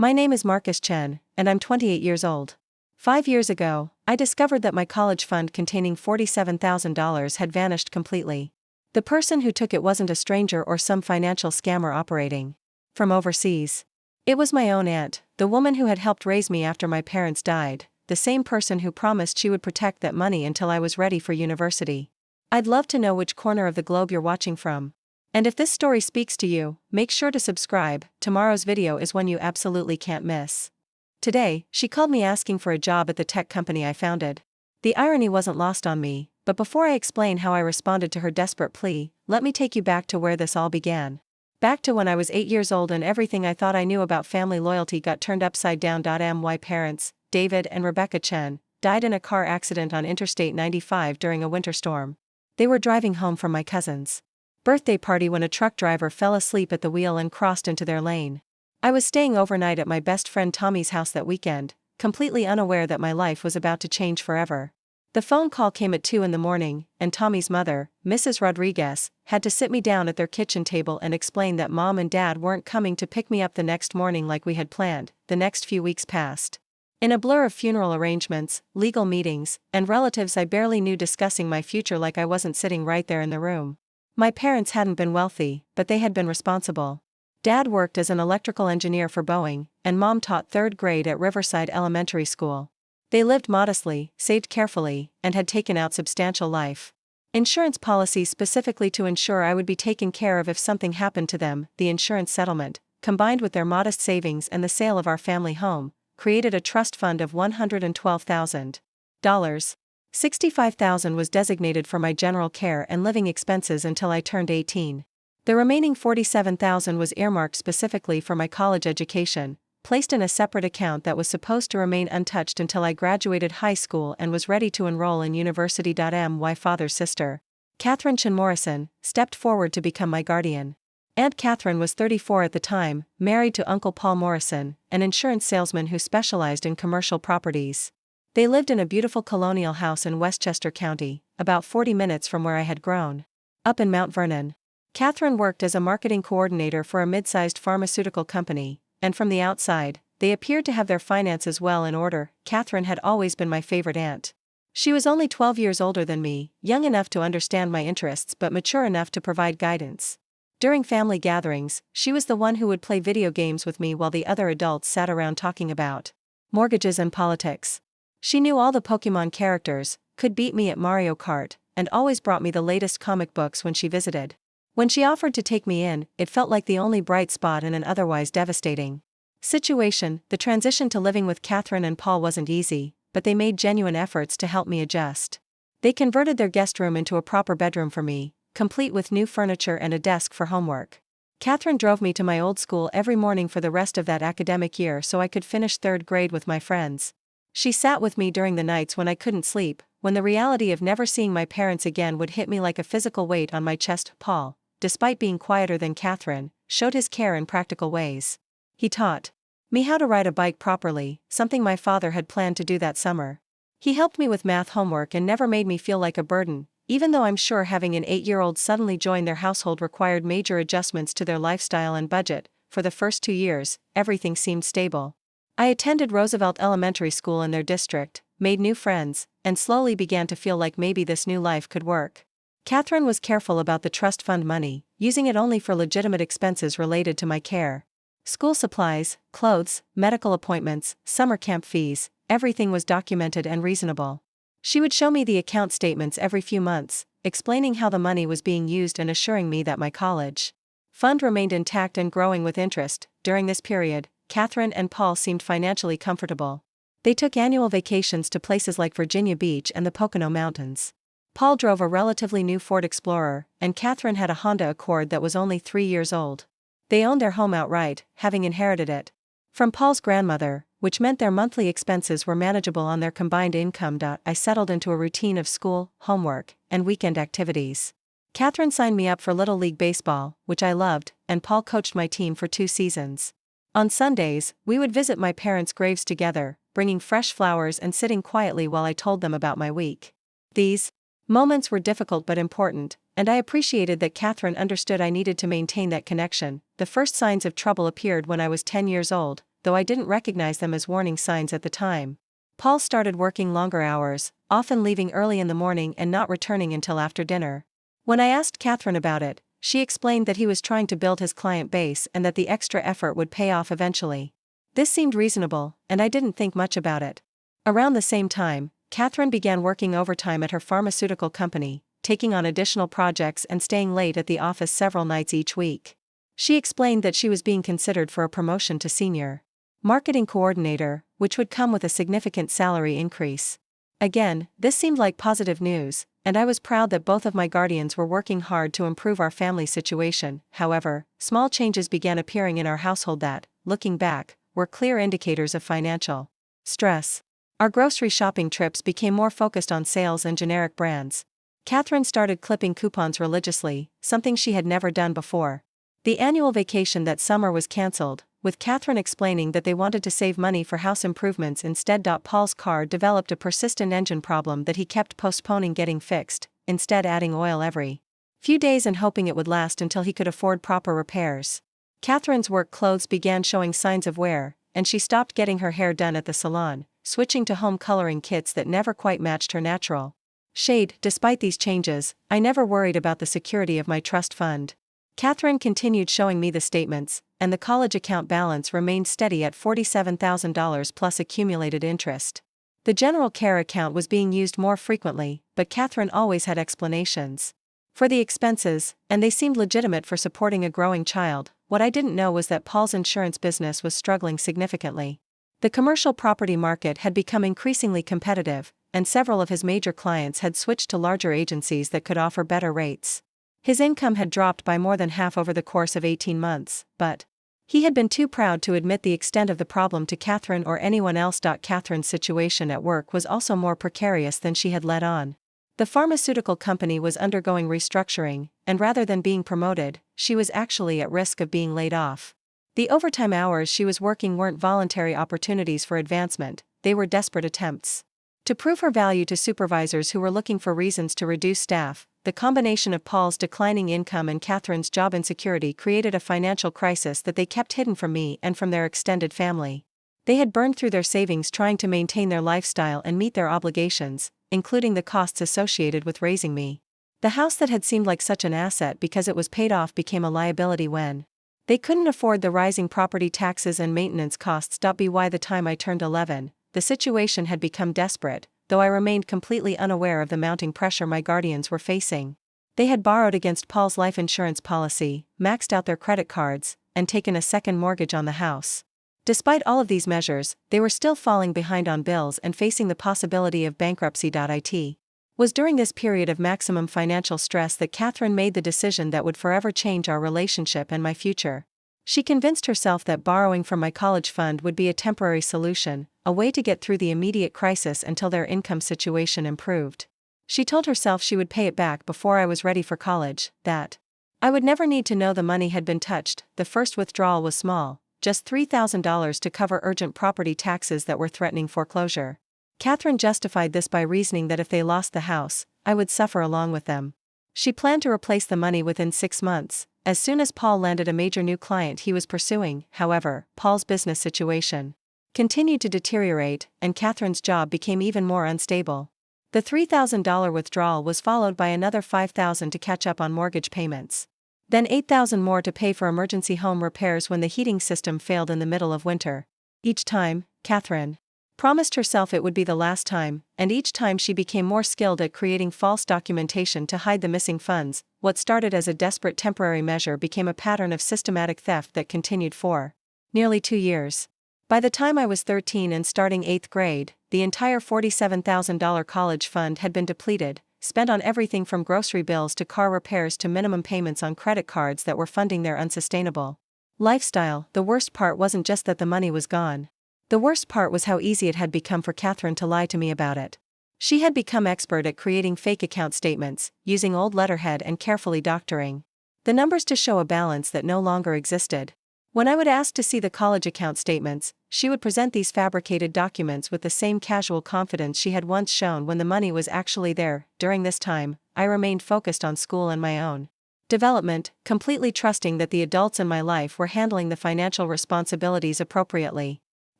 My name is Marcus Chen, and I'm 28 years old. 5 years ago, I discovered that my college fund containing $47,000 had vanished completely. The person who took it wasn't a stranger or some financial scammer operating from overseas. It was my own aunt, the woman who had helped raise me after my parents died, the same person who promised she would protect that money until I was ready for university. I'd love to know which corner of the globe you're watching from. And if this story speaks to you, make sure to subscribe. Tomorrow's video is one you absolutely can't miss. Today, she called me asking for a job at the tech company I founded. The irony wasn't lost on me, but before I explain how I responded to her desperate plea, let me take you back to where this all began. Back to when I was 8 years old and everything I thought I knew about family loyalty got turned upside down. My parents, David and Rebecca Chen, died in a car accident on Interstate 95 during a winter storm. They were driving home from my cousin's birthday party when a truck driver fell asleep at the wheel and crossed into their lane. I was staying overnight at my best friend Tommy's house that weekend, completely unaware that my life was about to change forever. The phone call came at 2 in the morning, and Tommy's mother, Mrs. Rodriguez, had to sit me down at their kitchen table and explain that Mom and Dad weren't coming to pick me up the next morning like we had planned. The next few weeks passed in a blur of funeral arrangements, legal meetings, and relatives I barely knew discussing my future like I wasn't sitting right there in the room. My parents hadn't been wealthy, but they had been responsible. Dad worked as an electrical engineer for Boeing, and Mom taught 3rd grade at Riverside Elementary School. They lived modestly, saved carefully, and had taken out substantial life insurance policies specifically to ensure I would be taken care of if something happened to them. The insurance settlement, combined with their modest savings and the sale of our family home, created a trust fund of $112,000. $65,000 was designated for my general care and living expenses until I turned 18. The remaining $47,000 was earmarked specifically for my college education, placed in a separate account that was supposed to remain untouched until I graduated high school and was ready to enroll in university. My father's sister, Catherine Chen Morrison, stepped forward to become my guardian. Aunt Catherine was 34 at the time, married to Uncle Paul Morrison, an insurance salesman who specialized in commercial properties. They lived in a beautiful colonial house in Westchester County, about 40 minutes from where I had grown up in Mount Vernon. Catherine worked as a marketing coordinator for a mid-sized pharmaceutical company, and from the outside, they appeared to have their finances well in order. Catherine had always been my favorite aunt. She was only 12 years older than me, young enough to understand my interests but mature enough to provide guidance. During family gatherings, she was the one who would play video games with me while the other adults sat around talking about mortgages and politics. She knew all the Pokemon characters, could beat me at Mario Kart, and always brought me the latest comic books when she visited. When she offered to take me in, it felt like the only bright spot in an otherwise devastating situation. The transition to living with Catherine and Paul wasn't easy, but they made genuine efforts to help me adjust. They converted their guest room into a proper bedroom for me, complete with new furniture and a desk for homework. Catherine drove me to my old school every morning for the rest of that academic year so I could finish 3rd grade with my friends. She sat with me during the nights when I couldn't sleep, when the reality of never seeing my parents again would hit me like a physical weight on my chest. Paul, despite being quieter than Catherine, showed his care in practical ways. He taught me how to ride a bike properly, something my father had planned to do that summer. He helped me with math homework and never made me feel like a burden, even though I'm sure having an 8-year-old suddenly join their household required major adjustments to their lifestyle and budget. For the first 2 years, everything seemed stable. I attended Roosevelt Elementary School in their district, made new friends, and slowly began to feel like maybe this new life could work. Catherine was careful about the trust fund money, using it only for legitimate expenses related to my care. School supplies, clothes, medical appointments, summer camp fees, everything was documented and reasonable. She would show me the account statements every few months, explaining how the money was being used and assuring me that my college fund remained intact and growing with interest. During this period, Catherine and Paul seemed financially comfortable. They took annual vacations to places like Virginia Beach and the Pocono Mountains. Paul drove a relatively new Ford Explorer, and Catherine had a Honda Accord that was only 3 years old. They owned their home outright, having inherited it from Paul's grandmother, which meant their monthly expenses were manageable on their combined income. I settled into a routine of school, homework, and weekend activities. Catherine signed me up for Little League Baseball, which I loved, and Paul coached my team for 2 seasons. On Sundays, we would visit my parents' graves together, bringing fresh flowers and sitting quietly while I told them about my week. These moments were difficult but important, and I appreciated that Catherine understood I needed to maintain that connection. The first signs of trouble appeared when I was 10 years old, though I didn't recognize them as warning signs at the time. Paul started working longer hours, often leaving early in the morning and not returning until after dinner. When I asked Catherine about it, she explained that he was trying to build his client base and that the extra effort would pay off eventually. This seemed reasonable, and I didn't think much about it. Around the same time, Catherine began working overtime at her pharmaceutical company, taking on additional projects and staying late at the office several nights each week. She explained that she was being considered for a promotion to senior marketing coordinator, which would come with a significant salary increase. Again, this seemed like positive news, and I was proud that both of my guardians were working hard to improve our family situation. However, small changes began appearing in our household that, looking back, were clear indicators of financial stress. Our grocery shopping trips became more focused on sales and generic brands. Catherine started clipping coupons religiously, something she had never done before. The annual vacation that summer was cancelled, with Catherine explaining that they wanted to save money for house improvements instead. Paul's car developed a persistent engine problem that he kept postponing getting fixed, instead adding oil every few days and hoping it would last until he could afford proper repairs. Catherine's work clothes began showing signs of wear, and she stopped getting her hair done at the salon, switching to home coloring kits that never quite matched her natural shade. Despite these changes, I never worried about the security of my trust fund. Catherine continued showing me the statements, and the college account balance remained steady at $47,000 plus accumulated interest. The general care account was being used more frequently, but Catherine always had explanations for the expenses, and they seemed legitimate for supporting a growing child. What I didn't know was that Paul's insurance business was struggling significantly. The commercial property market had become increasingly competitive, and several of his major clients had switched to larger agencies that could offer better rates. His income had dropped by more than half over the course of 18 months, but he had been too proud to admit the extent of the problem to Catherine or anyone else. Catherine's situation at work was also more precarious than she had let on. The pharmaceutical company was undergoing restructuring, and rather than being promoted, she was actually at risk of being laid off. The overtime hours she was working weren't voluntary opportunities for advancement, they were desperate attempts to prove her value to supervisors who were looking for reasons to reduce staff. The combination of Paul's declining income and Catherine's job insecurity created a financial crisis that they kept hidden from me and from their extended family. They had burned through their savings trying to maintain their lifestyle and meet their obligations, including the costs associated with raising me. The house that had seemed like such an asset because it was paid off became a liability when they couldn't afford the rising property taxes and maintenance costs. By the time I turned 11, the situation had become desperate, though I remained completely unaware of the mounting pressure my guardians were facing. They had borrowed against Paul's life insurance policy, maxed out their credit cards, and taken a second mortgage on the house. Despite all of these measures, they were still falling behind on bills and facing the possibility of bankruptcy. It was during this period of maximum financial stress that Catherine made the decision that would forever change our relationship and my future. She convinced herself that borrowing from my college fund would be a temporary solution, a way to get through the immediate crisis until their income situation improved. She told herself she would pay it back before I was ready for college, that I would never need to know the money had been touched. The first withdrawal was small, just $3,000 to cover urgent property taxes that were threatening foreclosure. Catherine justified this by reasoning that if they lost the house, I would suffer along with them. She planned to replace the money within 6 months, as soon as Paul landed a major new client he was pursuing. However, Paul's business situation continued to deteriorate, and Catherine's job became even more unstable. The $3,000 withdrawal was followed by another $5,000 to catch up on mortgage payments. Then $8,000 more to pay for emergency home repairs when the heating system failed in the middle of winter. Each time, Catherine promised herself it would be the last time, and each time she became more skilled at creating false documentation to hide the missing funds. What started as a desperate temporary measure became a pattern of systematic theft that continued for nearly 2 years. By the time I was 13 and starting 8th grade, the entire $47,000 college fund had been depleted, spent on everything from grocery bills to car repairs to minimum payments on credit cards that were funding their unsustainable lifestyle. The worst part wasn't just that the money was gone. The worst part was how easy it had become for Catherine to lie to me about it. She had become expert at creating fake account statements, using old letterhead and carefully doctoring the numbers to show a balance that no longer existed. When I would ask to see the college account statements, she would present these fabricated documents with the same casual confidence she had once shown when the money was actually there. During this time, I remained focused on school and my own development, completely trusting that the adults in my life were handling the financial responsibilities appropriately.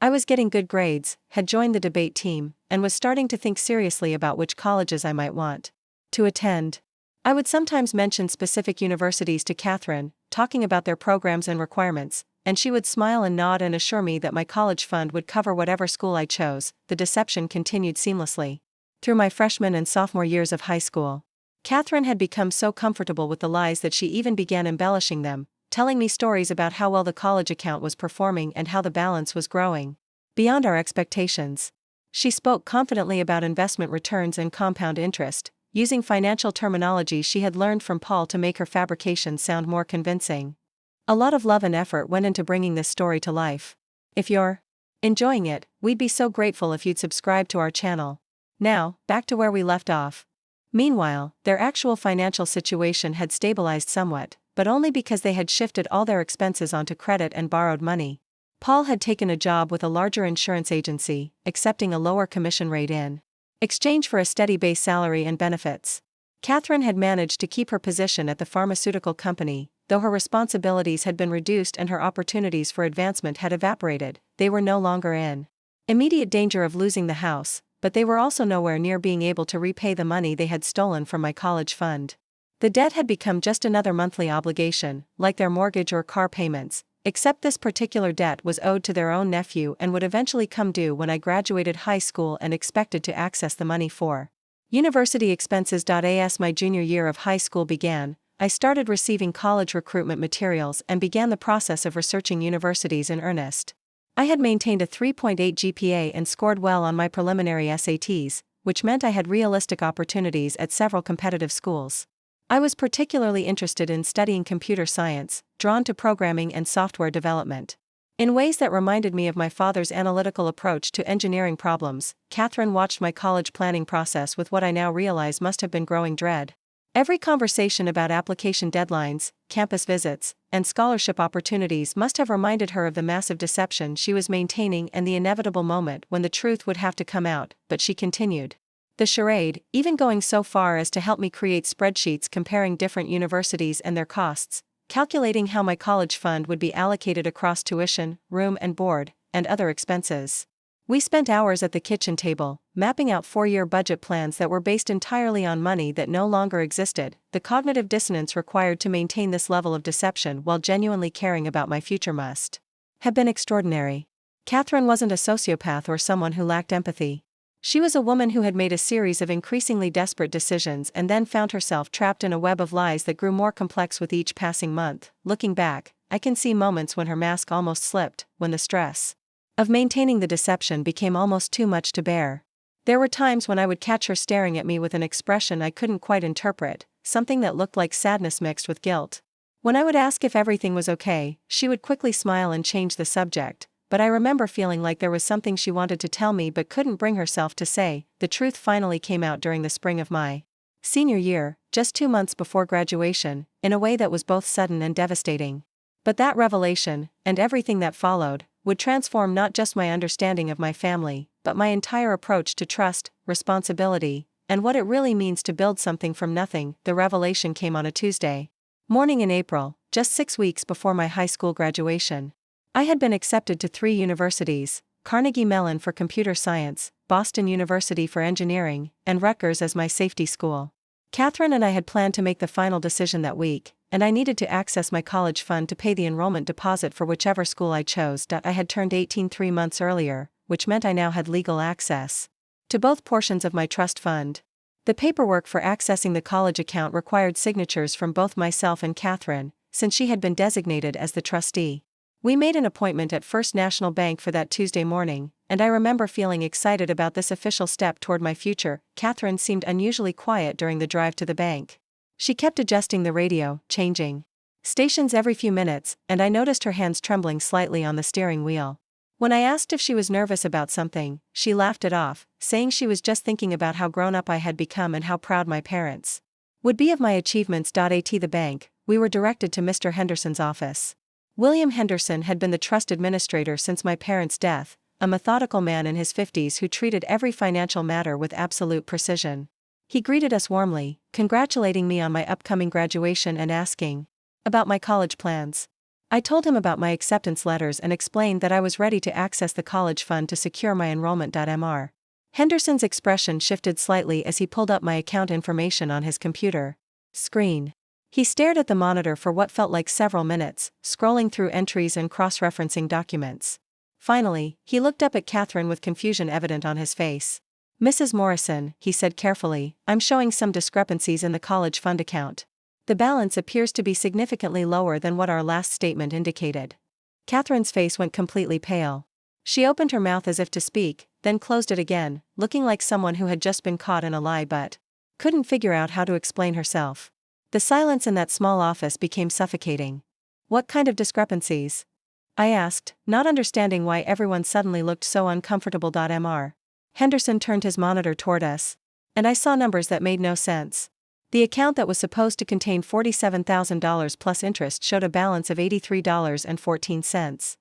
I was getting good grades, had joined the debate team, and was starting to think seriously about which colleges I might want to attend. I would sometimes mention specific universities to Catherine, talking about their programs and requirements, and she would smile and nod and assure me that my college fund would cover whatever school I chose. The deception continued seamlessly through my freshman and sophomore years of high school. Catherine had become so comfortable with the lies that she even began embellishing them, telling me stories about how well the college account was performing and how the balance was growing beyond our expectations. She spoke confidently about investment returns and compound interest, using financial terminology she had learned from Paul to make her fabrications sound more convincing. A lot of love and effort went into bringing this story to life. If you're enjoying it, we'd be so grateful if you'd subscribe to our channel. Now, back to where we left off. Meanwhile, their actual financial situation had stabilized somewhat, but only because they had shifted all their expenses onto credit and borrowed money. Paul had taken a job with a larger insurance agency, accepting a lower commission rate in exchange for a steady base salary and benefits. Catherine had managed to keep her position at the pharmaceutical company, though her responsibilities had been reduced and her opportunities for advancement had evaporated. They were no longer in immediate danger of losing the house, but they were also nowhere near being able to repay the money they had stolen from my college fund. The debt had become just another monthly obligation, like their mortgage or car payments, except this particular debt was owed to their own nephew and would eventually come due when I graduated high school and expected to access the money for university expenses. As my junior year of high school began, I started receiving college recruitment materials and began the process of researching universities in earnest. I had maintained a 3.8 GPA and scored well on my preliminary SATs, which meant I had realistic opportunities at several competitive schools. I was particularly interested in studying computer science, drawn to programming and software development. In ways that reminded me of my father's analytical approach to engineering problems, Catherine watched my college planning process with what I now realize must have been growing dread. Every conversation about application deadlines, campus visits, and scholarship opportunities must have reminded her of the massive deception she was maintaining and the inevitable moment when the truth would have to come out, but she continued the charade, even going so far as to help me create spreadsheets comparing different universities and their costs, calculating how my college fund would be allocated across tuition, room and board, and other expenses. We spent hours at the kitchen table, mapping out 4-year budget plans that were based entirely on money that no longer existed. The cognitive dissonance required to maintain this level of deception while genuinely caring about my future must have been extraordinary. Catherine wasn't a sociopath or someone who lacked empathy. She was a woman who had made a series of increasingly desperate decisions and then found herself trapped in a web of lies that grew more complex with each passing month. Looking back, I can see moments when her mask almost slipped, when the stress of maintaining the deception became almost too much to bear. There were times when I would catch her staring at me with an expression I couldn't quite interpret, something that looked like sadness mixed with guilt. When I would ask if everything was okay, she would quickly smile and change the subject, but I remember feeling like there was something she wanted to tell me but couldn't bring herself to say. The truth finally came out during the spring of my senior year, just 2 months before graduation, in a way that was both sudden and devastating. But that revelation, and everything that followed, would transform not just my understanding of my family, but my entire approach to trust, responsibility, and what it really means to build something from nothing. The revelation came on a Tuesday morning in April, just 6 weeks before my high school graduation. I had been accepted to 3 universities: Carnegie Mellon for computer science, Boston University for engineering, and Rutgers as my safety school. Catherine and I had planned to make the final decision that week, and I needed to access my college fund to pay the enrollment deposit for whichever school I chose. I had turned 18 3 months earlier, which meant I now had legal access to both portions of my trust fund. The paperwork for accessing the college account required signatures from both myself and Catherine, since she had been designated as the trustee. We made an appointment at First National Bank for that Tuesday morning, and I remember feeling excited about this official step toward my future. Catherine seemed unusually quiet during the drive to the bank. She kept adjusting the radio, changing stations every few minutes, and I noticed her hands trembling slightly on the steering wheel. When I asked if she was nervous about something, she laughed it off, saying she was just thinking about how grown up I had become and how proud my parents would be of my achievements. At the bank, we were directed to Mr. Henderson's office. William Henderson had been the trust administrator since my parents' death, a methodical man in his 50s who treated every financial matter with absolute precision. He greeted us warmly, congratulating me on my upcoming graduation and asking about my college plans. I told him about my acceptance letters and explained that I was ready to access the college fund to secure my enrollment. Mr. Henderson's expression shifted slightly as he pulled up my account information on his computer screen. He stared at the monitor for what felt like several minutes, scrolling through entries and cross-referencing documents. Finally, he looked up at Catherine with confusion evident on his face. "Mrs. Morrison," he said carefully, "I'm showing some discrepancies in the college fund account. The balance appears to be significantly lower than what our last statement indicated." Catherine's face went completely pale. She opened her mouth as if to speak, then closed it again, looking like someone who had just been caught in a lie but couldn't figure out how to explain herself. The silence in that small office became suffocating. "What kind of discrepancies?" I asked, not understanding why everyone suddenly looked so uncomfortable. Mr. Henderson turned his monitor toward us, and I saw numbers that made no sense. The account that was supposed to contain $47,000 plus interest showed a balance of $83.14.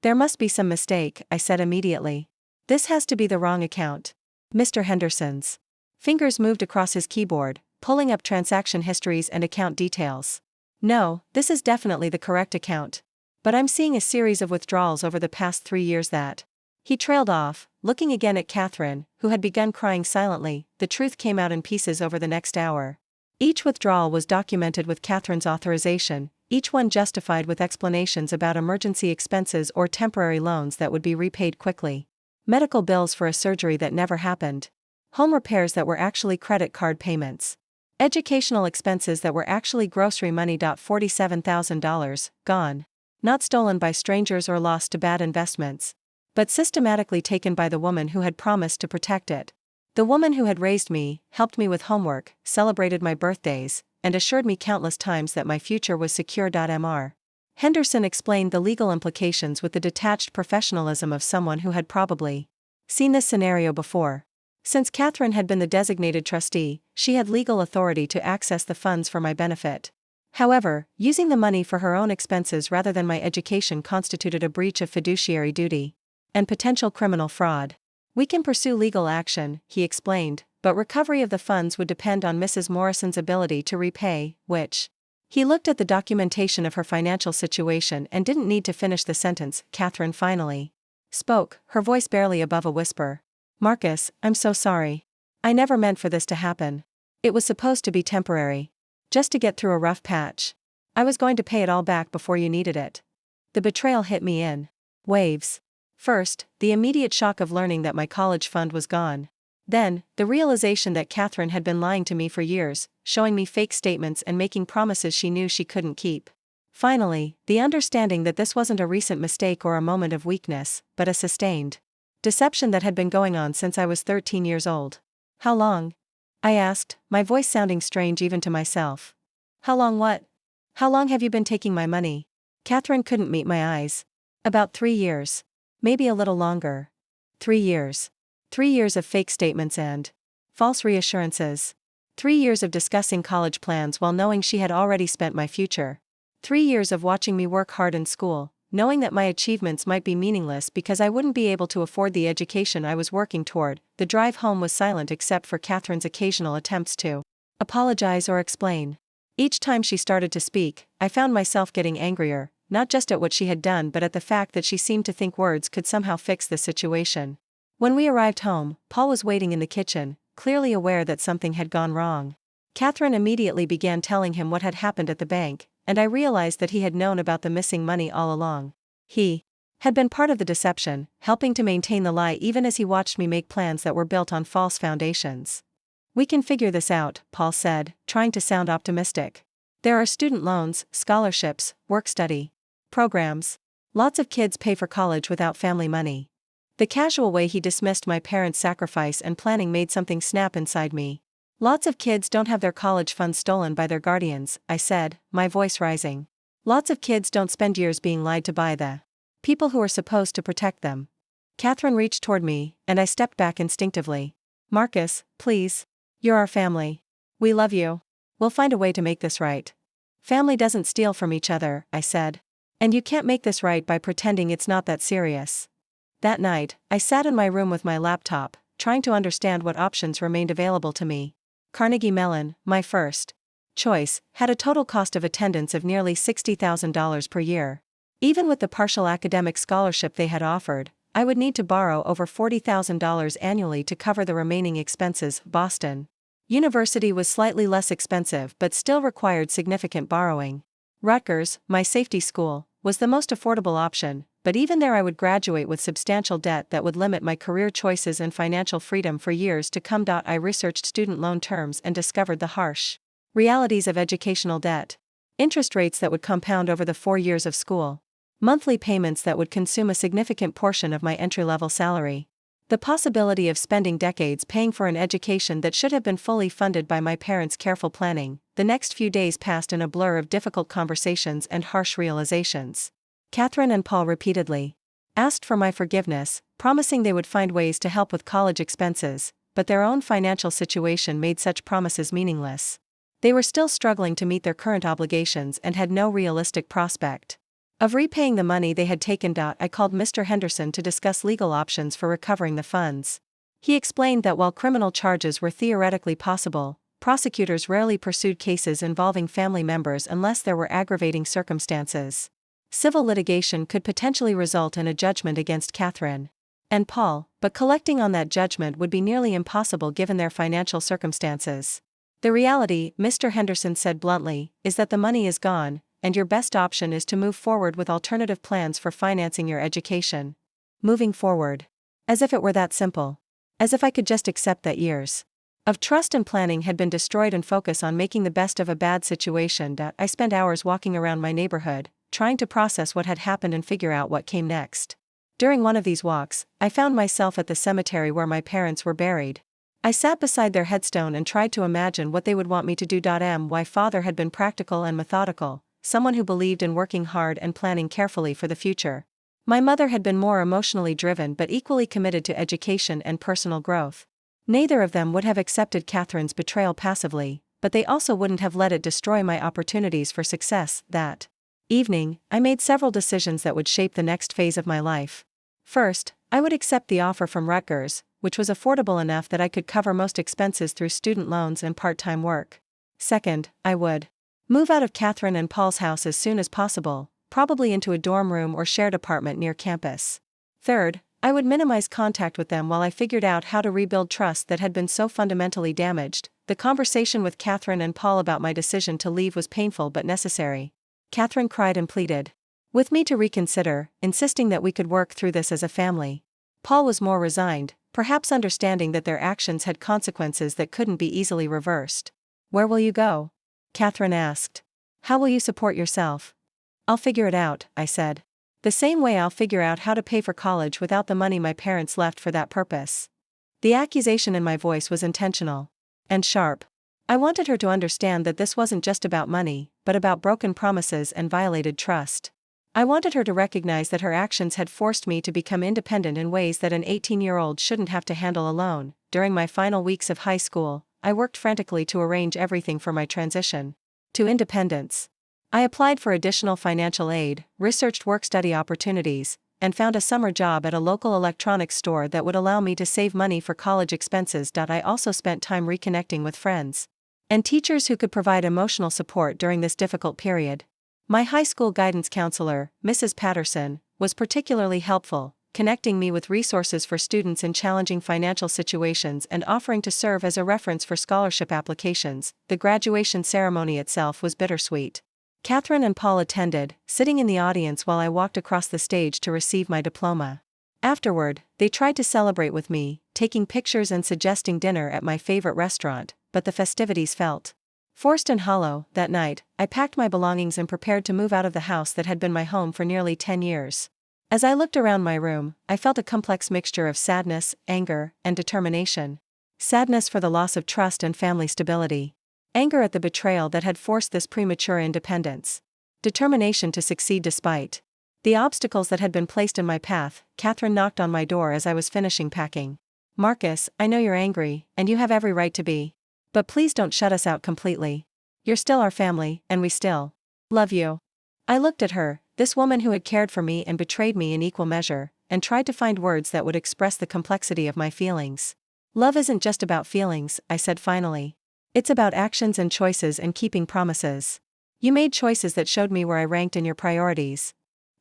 "There must be some mistake," I said immediately. "This has to be the wrong account." Mr. Henderson's fingers moved across his keyboard, pulling up transaction histories and account details. "No, this is definitely the correct account. But I'm seeing a series of withdrawals over the past 3 years that..." He trailed off, looking again at Catherine, who had begun crying silently. The truth came out in pieces over the next hour. Each withdrawal was documented with Catherine's authorization, each one justified with explanations about emergency expenses or temporary loans that would be repaid quickly. Medical bills for a surgery that never happened. Home repairs that were actually credit card payments. Educational expenses that were actually grocery money. $47,000, gone. Not stolen by strangers or lost to bad investments, but systematically taken by the woman who had promised to protect it. The woman who had raised me, helped me with homework, celebrated my birthdays, and assured me countless times that my future was secure. Mr. Henderson explained the legal implications with the detached professionalism of someone who had probably seen this scenario before. Since Catherine had been the designated trustee, she had legal authority to access the funds for my benefit. However, using the money for her own expenses rather than my education constituted a breach of fiduciary duty and potential criminal fraud. "We can pursue legal action," he explained, "but recovery of the funds would depend on Mrs. Morrison's ability to repay, which..." He looked at the documentation of her financial situation and didn't need to finish the sentence. Catherine finally spoke, her voice barely above a whisper. "Marcus, I'm so sorry. I never meant for this to happen. It was supposed to be temporary. Just to get through a rough patch. I was going to pay it all back before you needed it." The betrayal hit me in waves. First, the immediate shock of learning that my college fund was gone. Then, the realization that Catherine had been lying to me for years, showing me fake statements and making promises she knew she couldn't keep. Finally, the understanding that this wasn't a recent mistake or a moment of weakness, but a sustained deception that had been going on since I was 13 years old. "How long?" I asked, my voice sounding strange even to myself. "How long what? How long have you been taking my money?" Catherine couldn't meet my eyes. "About 3 years. Maybe a little longer." 3 years. 3 years of fake statements and false reassurances. 3 years of discussing college plans while knowing she had already spent my future. 3 years of watching me work hard in school, knowing that my achievements might be meaningless because I wouldn't be able to afford the education I was working toward. The drive home was silent except for Catherine's occasional attempts to apologize or explain. Each time she started to speak, I found myself getting angrier, not just at what she had done but at the fact that she seemed to think words could somehow fix the situation. When we arrived home, Paul was waiting in the kitchen, clearly aware that something had gone wrong. Catherine immediately began telling him what had happened at the bank, and I realized that he had known about the missing money all along. He had been part of the deception, helping to maintain the lie even as he watched me make plans that were built on false foundations. "We can figure this out," Paul said, trying to sound optimistic. "There are student loans, scholarships, work-study programs. Lots of kids pay for college without family money." The casual way he dismissed my parents' sacrifice and planning made something snap inside me. "Lots of kids don't have their college funds stolen by their guardians," I said, my voice rising. "Lots of kids don't spend years being lied to by the people who are supposed to protect them." Catherine reached toward me, and I stepped back instinctively. "Marcus, please. You're our family. We love you. We'll find a way to make this right." "Family doesn't steal from each other," I said. "And you can't make this right by pretending it's not that serious." That night, I sat in my room with my laptop, trying to understand what options remained available to me. Carnegie Mellon, my first choice, had a total cost of attendance of nearly $60,000 per year. Even with the partial academic scholarship they had offered, I would need to borrow over $40,000 annually to cover the remaining expenses. Boston University was slightly less expensive but still required significant borrowing. Rutgers, my safety school, was the most affordable option, but even there I would graduate with substantial debt that would limit my career choices and financial freedom for years to come. I researched student loan terms and discovered the harsh realities of educational debt. Interest rates that would compound over the 4 years of school. Monthly payments that would consume a significant portion of my entry-level salary. The possibility of spending decades paying for an education that should have been fully funded by my parents' careful planning. The next few days passed in a blur of difficult conversations and harsh realizations. Catherine and Paul repeatedly asked for my forgiveness, promising they would find ways to help with college expenses, but their own financial situation made such promises meaningless. They were still struggling to meet their current obligations and had no realistic prospect of repaying the money they had taken. I called Mr. Henderson to discuss legal options for recovering the funds. He explained that while criminal charges were theoretically possible, prosecutors rarely pursued cases involving family members unless there were aggravating circumstances. Civil litigation could potentially result in a judgment against Catherine and Paul, but collecting on that judgment would be nearly impossible given their financial circumstances. The reality, Mr. Henderson said bluntly, is that the money is gone, and your best option is to move forward with alternative plans for financing your education. Moving forward. As if it were that simple. As if I could just accept that years of trust and planning had been destroyed and focus on making the best of a bad situation. I spent hours walking around my neighborhood, trying to process what had happened and figure out what came next. During one of these walks, I found myself at the cemetery where my parents were buried. I sat beside their headstone and tried to imagine what they would want me to do. My father had been practical and methodical, someone who believed in working hard and planning carefully for the future. My mother had been more emotionally driven but equally committed to education and personal growth. Neither of them would have accepted Catherine's betrayal passively, but they also wouldn't have let it destroy my opportunities for success. That evening, I made several decisions that would shape the next phase of my life. First, I would accept the offer from Rutgers, which was affordable enough that I could cover most expenses through student loans and part-time work. Second, I would move out of Catherine and Paul's house as soon as possible, probably into a dorm room or shared apartment near campus. Third, I would minimize contact with them while I figured out how to rebuild trust that had been so fundamentally damaged. The conversation with Catherine and Paul about my decision to leave was painful but necessary. Catherine cried and pleaded with me to reconsider, insisting that we could work through this as a family. Paul was more resigned, perhaps understanding that their actions had consequences that couldn't be easily reversed. Where will you go? Catherine asked. How will you support yourself? I'll figure it out, I said. The same way I'll figure out how to pay for college without the money my parents left for that purpose. The accusation in my voice was intentional and sharp. I wanted her to understand that this wasn't just about money, but about broken promises and violated trust. I wanted her to recognize that her actions had forced me to become independent in ways that an 18-year-old shouldn't have to handle alone. During my final weeks of high school, I worked frantically to arrange everything for my transition to independence. I applied for additional financial aid, researched work-study opportunities, and found a summer job at a local electronics store that would allow me to save money for college expenses. I also spent time reconnecting with friends and teachers who could provide emotional support during this difficult period. My high school guidance counselor, Mrs. Patterson, was particularly helpful, connecting me with resources for students in challenging financial situations and offering to serve as a reference for scholarship applications. The graduation ceremony itself was bittersweet. Catherine and Paul attended, sitting in the audience while I walked across the stage to receive my diploma. Afterward, they tried to celebrate with me, taking pictures and suggesting dinner at my favorite restaurant, but the festivities felt forced and hollow. That night, I packed my belongings and prepared to move out of the house that had been my home for nearly 10 years. As I looked around my room, I felt a complex mixture of sadness, anger, and determination. Sadness for the loss of trust and family stability. Anger at the betrayal that had forced this premature independence. Determination to succeed despite the obstacles that had been placed in my path. Catherine knocked on my door as I was finishing packing. Marcus, I know you're angry, and you have every right to be. But please don't shut us out completely. You're still our family, and we still love you. I looked at her, this woman who had cared for me and betrayed me in equal measure, and tried to find words that would express the complexity of my feelings. Love isn't just about feelings, I said finally. It's about actions and choices and keeping promises. You made choices that showed me where I ranked in your priorities.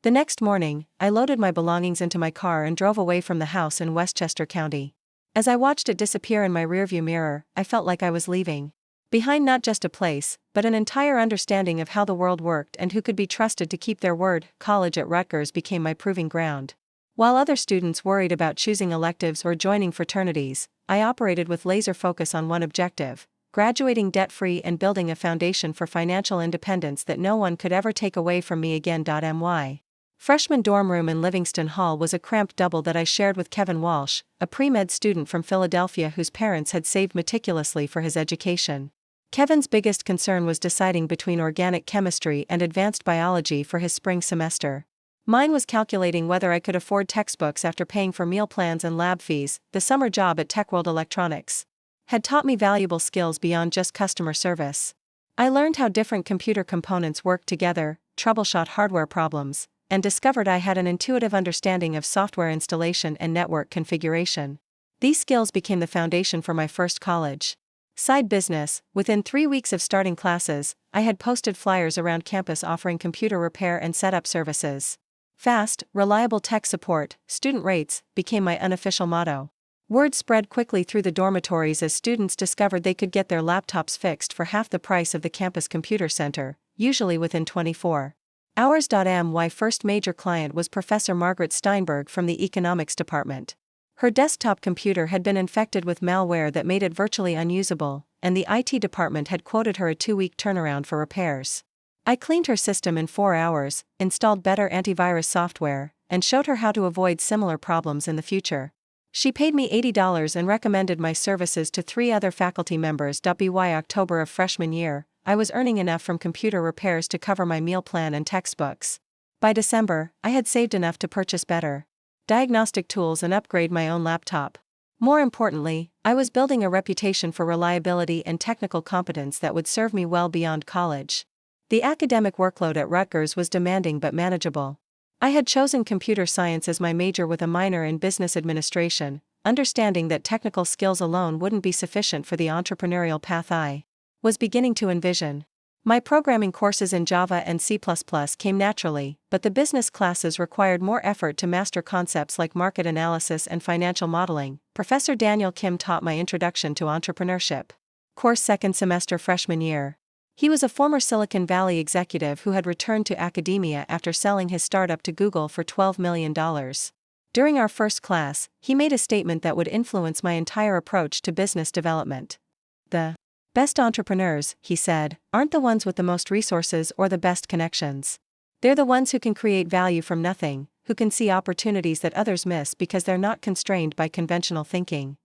The next morning, I loaded my belongings into my car and drove away from the house in Westchester County. As I watched it disappear in my rearview mirror, I felt like I was leaving behind not just a place, but an entire understanding of how the world worked and who could be trusted to keep their word. College at Rutgers became my proving ground. While other students worried about choosing electives or joining fraternities, I operated with laser focus on one objective: graduating debt-free and building a foundation for financial independence that no one could ever take away from me again. My freshman dorm room in Livingston Hall was a cramped double that I shared with Kevin Walsh, a pre-med student from Philadelphia whose parents had saved meticulously for his education. Kevin's biggest concern was deciding between organic chemistry and advanced biology for his spring semester. Mine was calculating whether I could afford textbooks after paying for meal plans and lab fees. The summer job at TechWorld Electronics had taught me valuable skills beyond just customer service. I learned how different computer components worked together, troubleshot hardware problems, and discovered I had an intuitive understanding of software installation and network configuration. These skills became the foundation for my first college side business. Within 3 weeks of starting classes, I had posted flyers around campus offering computer repair and setup services. Fast, reliable tech support, student rates, became my unofficial motto. Word spread quickly through the dormitories as students discovered they could get their laptops fixed for half the price of the campus computer center, usually within 24 hours. My first major client was Professor Margaret Steinberg from the economics department. Her desktop computer had been infected with malware that made it virtually unusable, and the IT department had quoted her a 2-week turnaround for repairs. I cleaned her system in 4 hours, installed better antivirus software, and showed her how to avoid similar problems in the future. She paid me $80 and recommended my services to 3 other faculty members. By October of freshman year, I was earning enough from computer repairs to cover my meal plan and textbooks. By December, I had saved enough to purchase better diagnostic tools and upgrade my own laptop. More importantly, I was building a reputation for reliability and technical competence that would serve me well beyond college. The academic workload at Rutgers was demanding but manageable. I had chosen computer science as my major with a minor in business administration, understanding that technical skills alone wouldn't be sufficient for the entrepreneurial path I was beginning to envision. My programming courses in Java and C++ came naturally, but the business classes required more effort to master concepts like market analysis and financial modeling. Professor Daniel Kim taught my Introduction to Entrepreneurship course second semester freshman year. He was a former Silicon Valley executive who had returned to academia after selling his startup to Google for $12 million. During our first class, he made a statement that would influence my entire approach to business development. The best entrepreneurs, he said, aren't the ones with the most resources or the best connections. They're the ones who can create value from nothing, who can see opportunities that others miss because they're not constrained by conventional thinking.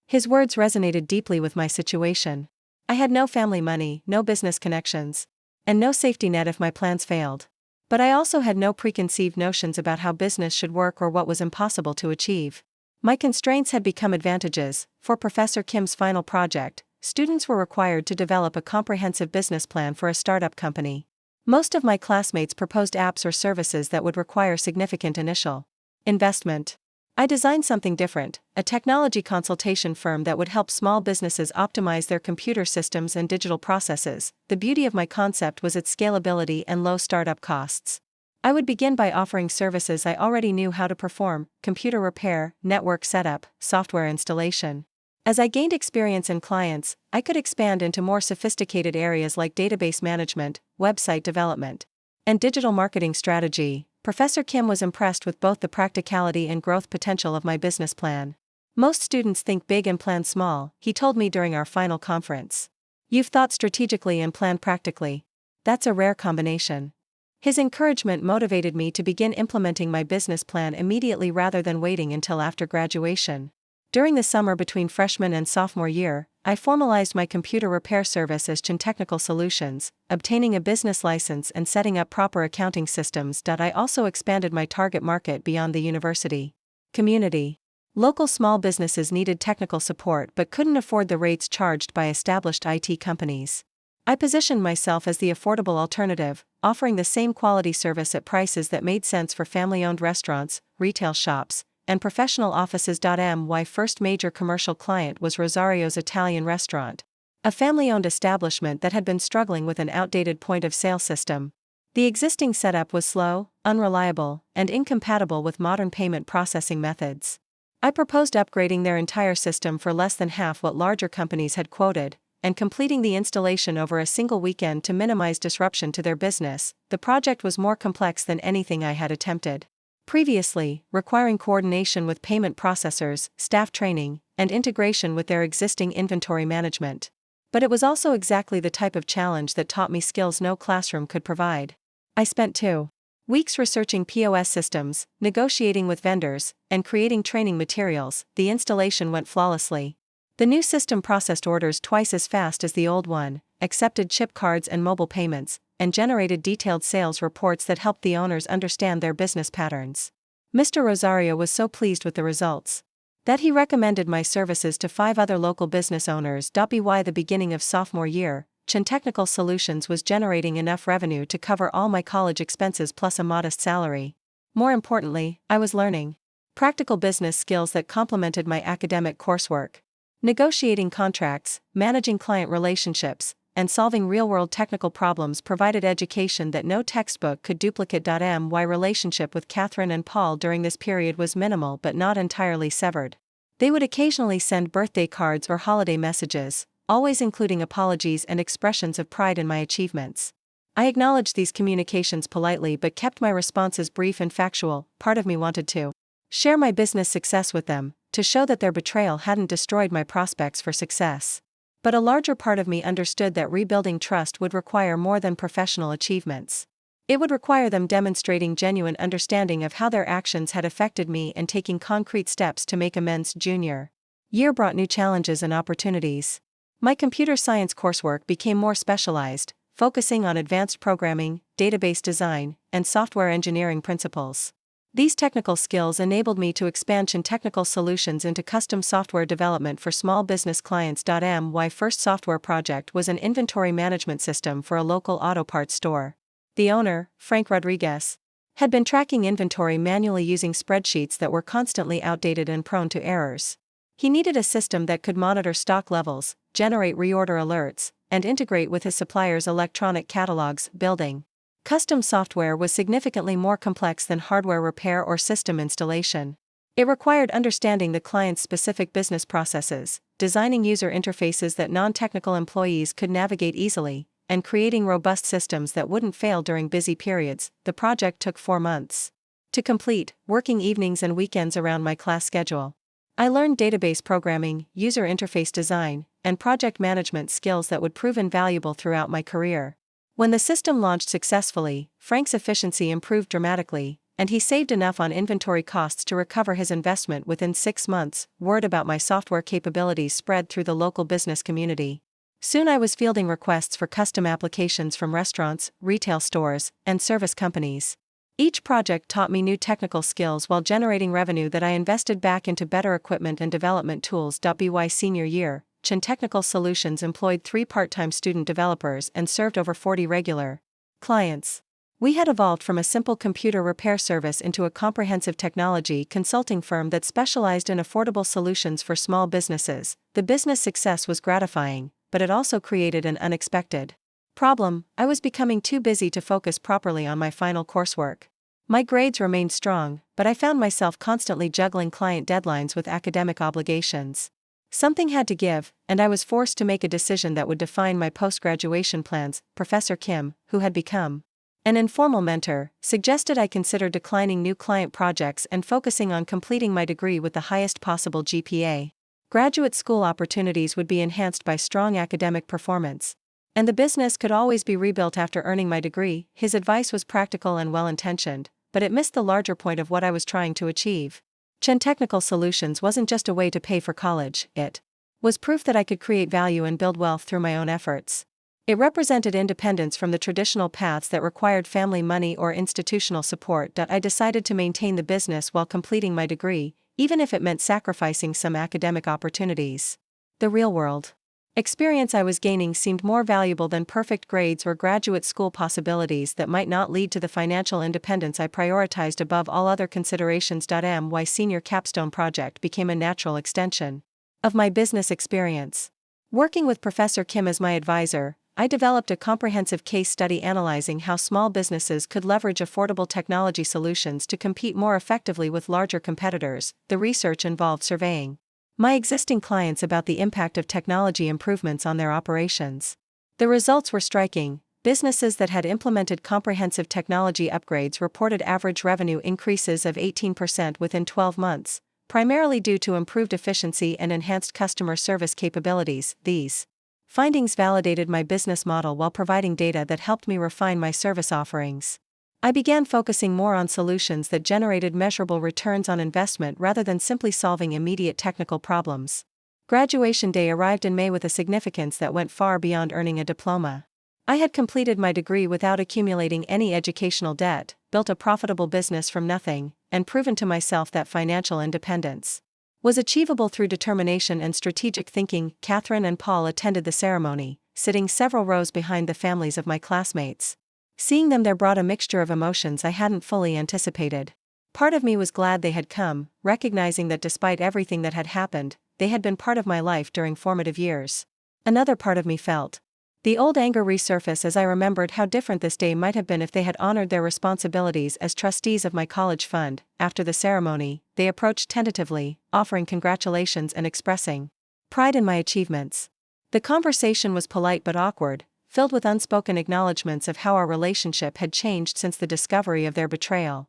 His words resonated deeply with my situation. I had no family money, no business connections, and no safety net if my plans failed. But I also had no preconceived notions about how business should work or what was impossible to achieve. My constraints had become advantages. For Professor Kim's final project, students were required to develop a comprehensive business plan for a startup company. Most of my classmates proposed apps or services that would require significant initial investment. I designed something different, a technology consultation firm that would help small businesses optimize their computer systems and digital processes. The beauty of my concept was its scalability and low startup costs. I would begin by offering services I already knew how to perform: computer repair, network setup, software installation. As I gained experience and clients, I could expand into more sophisticated areas like database management, website development, and digital marketing strategy. Professor Kim was impressed with both the practicality and growth potential of my business plan. Most students think big and plan small, he told me during our final conference. You've thought strategically and planned practically. That's a rare combination. His encouragement motivated me to begin implementing my business plan immediately rather than waiting until after graduation. During the summer between freshman and sophomore year, I formalized my computer repair service as Chin Technical Solutions, obtaining a business license and setting up proper accounting systems. I also expanded my target market beyond the university community. Local small businesses needed technical support but couldn't afford the rates charged by established IT companies. I positioned myself as the affordable alternative, offering the same quality service at prices that made sense for family-owned restaurants, retail shops, and professional offices. My first major commercial client was Rosario's Italian restaurant. a family-owned establishment that had been struggling with an outdated point-of-sale system. The existing setup was slow, unreliable, and incompatible with modern payment processing methods. I proposed upgrading their entire system for less than half what larger companies had quoted, and completing the installation over a single weekend to minimize disruption to their business. The project was more complex than anything I had attempted previously, requiring coordination with payment processors, staff training, and integration with their existing inventory management. But it was also exactly the type of challenge that taught me skills no classroom could provide. I spent 2 weeks researching POS systems, negotiating with vendors, and creating training materials. The installation went flawlessly. The new system processed orders twice as fast as the old one, accepted chip cards and mobile payments, and generated detailed sales reports that helped the owners understand their business patterns. Mr. Rosario was so pleased with the results that he recommended my services to 5 other local business owners. By the beginning of sophomore year, Technical Solutions was generating enough revenue to cover all my college expenses plus a modest salary. More importantly, I was learning practical business skills that complemented my academic coursework. Negotiating contracts, managing client relationships, and solving real-world technical problems provided education that no textbook could duplicate. My relationship with Catherine and Paul during this period was minimal but not entirely severed. They would occasionally send birthday cards or holiday messages, always including apologies and expressions of pride in my achievements. I acknowledged these communications politely but kept my responses brief and factual. Part of me wanted to share my business success with them, to show that their betrayal hadn't destroyed my prospects for success. But a larger part of me understood that rebuilding trust would require more than professional achievements. It would require them demonstrating genuine understanding of how their actions had affected me and taking concrete steps to make amends. Junior year brought new challenges and opportunities. My computer science coursework became more specialized, focusing on advanced programming, database design, and software engineering principles. These technical skills enabled me to expand Technical Solutions into custom software development for small business clients. My first software project was an inventory management system for a local auto parts store. The owner, Frank Rodriguez, had been tracking inventory manually using spreadsheets that were constantly outdated and prone to errors. He needed a system that could monitor stock levels, generate reorder alerts, and integrate with his suppliers' electronic catalogs. Building custom software was significantly more complex than hardware repair or system installation. It required understanding the client's specific business processes, designing user interfaces that non-technical employees could navigate easily, and creating robust systems that wouldn't fail during busy periods. The project took 4 months to complete, working evenings and weekends around my class schedule. I learned database programming, user interface design, and project management skills that would prove invaluable throughout my career. When the system launched successfully, Frank's efficiency improved dramatically, and he saved enough on inventory costs to recover his investment within 6 months. Word about my software capabilities spread through the local business community. Soon I was fielding requests for custom applications from restaurants, retail stores, and service companies. Each project taught me new technical skills while generating revenue that I invested back into better equipment and development tools. By senior year, Technical Solutions employed 3 part-time student developers and served over 40 regular clients. We had evolved from a simple computer repair service into a comprehensive technology consulting firm that specialized in affordable solutions for small businesses. The business success was gratifying, but it also created an unexpected problem. I was becoming too busy to focus properly on my final coursework. My grades remained strong, but I found myself constantly juggling client deadlines with academic obligations. Something had to give, and I was forced to make a decision that would define my post-graduation plans. Professor Kim, who had become an informal mentor, suggested I consider declining new client projects and focusing on completing my degree with the highest possible GPA. Graduate school opportunities would be enhanced by strong academic performance, and the business could always be rebuilt after earning my degree. His advice was practical and well-intentioned, but it missed the larger point of what I was trying to achieve. Technical Solutions wasn't just a way to pay for college, it was proof that I could create value and build wealth through my own efforts. It represented independence from the traditional paths that required family money or institutional support. I decided to maintain the business while completing my degree, even if it meant sacrificing some academic opportunities. The real-world experience I was gaining seemed more valuable than perfect grades or graduate school possibilities that might not lead to the financial independence I prioritized above all other considerations. My senior capstone project became a natural extension of my business experience. Working with Professor Kim as my advisor, I developed a comprehensive case study analyzing how small businesses could leverage affordable technology solutions to compete more effectively with larger competitors. The research involved surveying my existing clients about the impact of technology improvements on their operations. The results were striking. Businesses that had implemented comprehensive technology upgrades reported average revenue increases of 18% within 12 months, primarily due to improved efficiency and enhanced customer service capabilities. These findings validated my business model while providing data that helped me refine my service offerings. I began focusing more on solutions that generated measurable returns on investment rather than simply solving immediate technical problems. Graduation day arrived in May with a significance that went far beyond earning a diploma. I had completed my degree without accumulating any educational debt, built a profitable business from nothing, and proven to myself that financial independence was achievable through determination and strategic thinking. Catherine and Paul attended the ceremony, sitting several rows behind the families of my classmates. Seeing them there brought a mixture of emotions I hadn't fully anticipated. Part of me was glad they had come, recognizing that despite everything that had happened, they had been part of my life during formative years. Another part of me felt the old anger resurface as I remembered how different this day might have been if they had honored their responsibilities as trustees of my college fund. After the ceremony, they approached tentatively, offering congratulations and expressing pride in my achievements. The conversation was polite but awkward, filled with unspoken acknowledgments of how our relationship had changed since the discovery of their betrayal.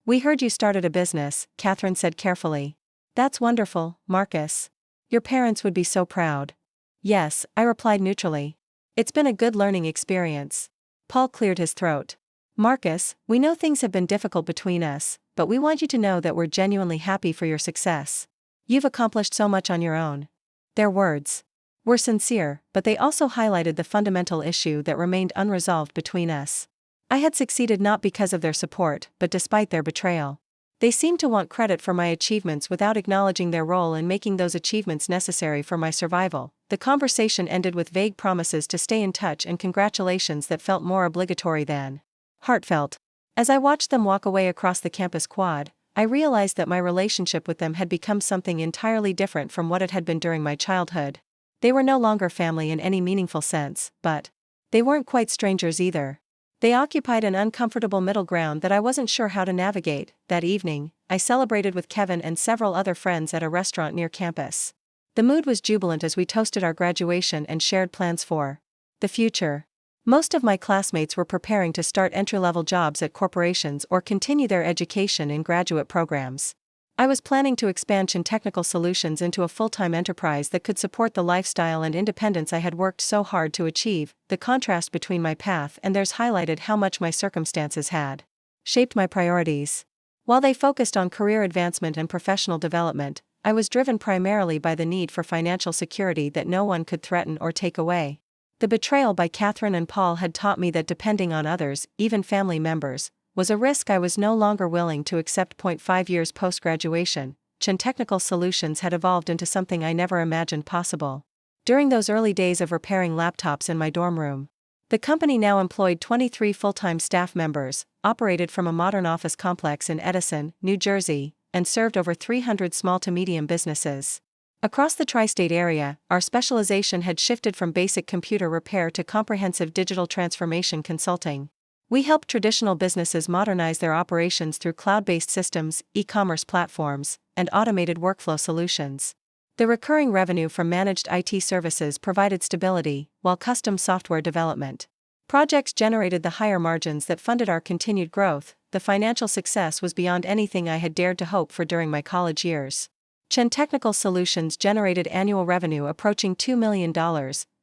"We heard you started a business," Catherine said carefully. "That's wonderful, Marcus. Your parents would be so proud." "Yes," I replied neutrally. "It's been a good learning experience." Paul cleared his throat. "Marcus, we know things have been difficult between us, but we want you to know that we're genuinely happy for your success. You've accomplished so much on your own." Their words were sincere, but they also highlighted the fundamental issue that remained unresolved between us. I had succeeded not because of their support, but despite their betrayal. They seemed to want credit for my achievements without acknowledging their role in making those achievements necessary for my survival. The conversation ended with vague promises to stay in touch and congratulations that felt more obligatory than heartfelt. As I watched them walk away across the campus quad, I realized that my relationship with them had become something entirely different from what it had been during my childhood. They were no longer family in any meaningful sense, but they weren't quite strangers either. They occupied an uncomfortable middle ground that I wasn't sure how to navigate. That evening, I celebrated with Kevin and several other friends at a restaurant near campus. The mood was jubilant as we toasted our graduation and shared plans for the future. Most of my classmates were preparing to start entry-level jobs at corporations or continue their education in graduate programs. I was planning to expand Chin Technical Solutions into a full-time enterprise that could support the lifestyle and independence I had worked so hard to achieve. The contrast between my path and theirs highlighted how much my circumstances had shaped my priorities. While they focused on career advancement and professional development, I was driven primarily by the need for financial security that no one could threaten or take away. The betrayal by Catherine and Paul had taught me that depending on others, even family members, was a risk I was no longer willing to accept. 5 years post-graduation, Chin Technical Solutions had evolved into something I never imagined possible. During those early days of repairing laptops in my dorm room, the company now employed 23 full-time staff members, operated from a modern office complex in Edison, New Jersey, and served over 300 small to medium businesses. Across the tri-state area, our specialization had shifted from basic computer repair to comprehensive digital transformation consulting. We help traditional businesses modernize their operations through cloud-based systems, e-commerce platforms, and automated workflow solutions. The recurring revenue from managed IT services provided stability, while custom software development projects generated the higher margins that funded our continued growth. The financial success was beyond anything I had dared to hope for during my college years. Chin Technical Solutions generated annual revenue approaching $2 million,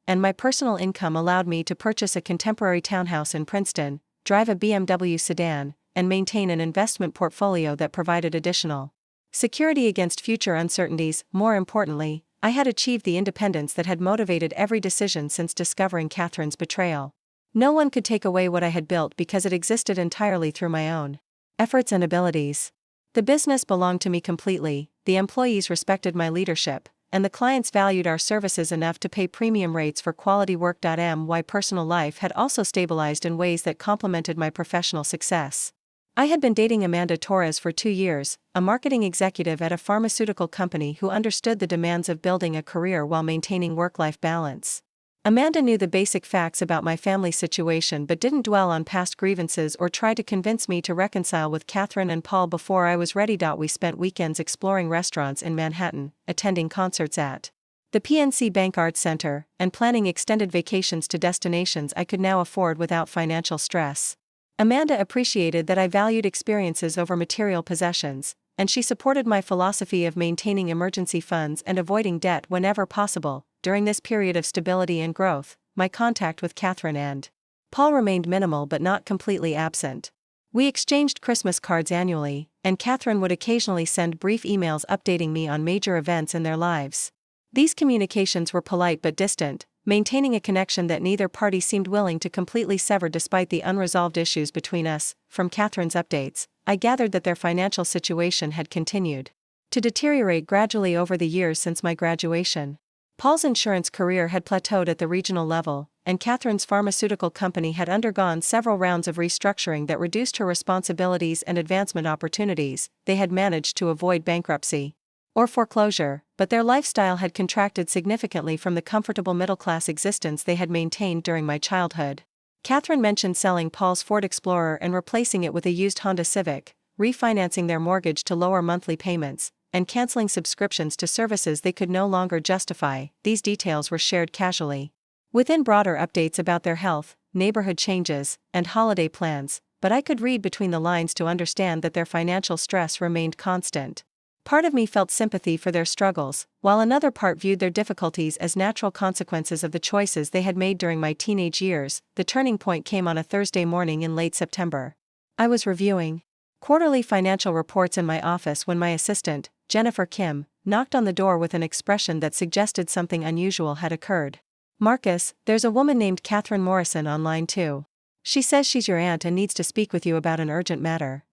and my personal income allowed me to purchase a contemporary townhouse in Princeton, drive a BMW sedan, and maintain an investment portfolio that provided additional security against future uncertainties. More importantly, I had achieved the independence that had motivated every decision since discovering Catherine's betrayal. No one could take away what I had built because it existed entirely through my own efforts and abilities. The business belonged to me completely, the employees respected my leadership, and the clients valued our services enough to pay premium rates for quality work. My personal life had also stabilized in ways that complemented my professional success. I had been dating Amanda Torres for 2 years, a marketing executive at a pharmaceutical company who understood the demands of building a career while maintaining work-life balance. Amanda knew the basic facts about my family situation but didn't dwell on past grievances or try to convince me to reconcile with Catherine and Paul before I was ready. We spent weekends exploring restaurants in Manhattan, attending concerts at the PNC Bank Arts Center, and planning extended vacations to destinations I could now afford without financial stress. Amanda appreciated that I valued experiences over material possessions, and she supported my philosophy of maintaining emergency funds and avoiding debt whenever possible. During this period of stability and growth, my contact with Catherine and Paul remained minimal but not completely absent. We exchanged Christmas cards annually, and Catherine would occasionally send brief emails updating me on major events in their lives. These communications were polite but distant, maintaining a connection that neither party seemed willing to completely sever despite the unresolved issues between us. From Catherine's updates, I gathered that their financial situation had continued to deteriorate gradually over the years since my graduation. Paul's insurance career had plateaued at the regional level, and Catherine's pharmaceutical company had undergone several rounds of restructuring that reduced her responsibilities and advancement opportunities. They had managed to avoid bankruptcy or foreclosure, but their lifestyle had contracted significantly from the comfortable middle-class existence they had maintained during my childhood. Catherine mentioned selling Paul's Ford Explorer and replacing it with a used Honda Civic, refinancing their mortgage to lower monthly payments, and canceling subscriptions to services they could no longer justify. These details were shared casually, within broader updates about their health, neighborhood changes, and holiday plans, but I could read between the lines to understand that their financial stress remained constant. Part of me felt sympathy for their struggles, while another part viewed their difficulties as natural consequences of the choices they had made during my teenage years. The turning point came on a Thursday morning in late September. I was reviewing quarterly financial reports in my office when my assistant, Jennifer Kim, knocked on the door with an expression that suggested something unusual had occurred. "Marcus, there's a woman named Catherine Morrison online too. She says she's your aunt and needs to speak with you about an urgent matter."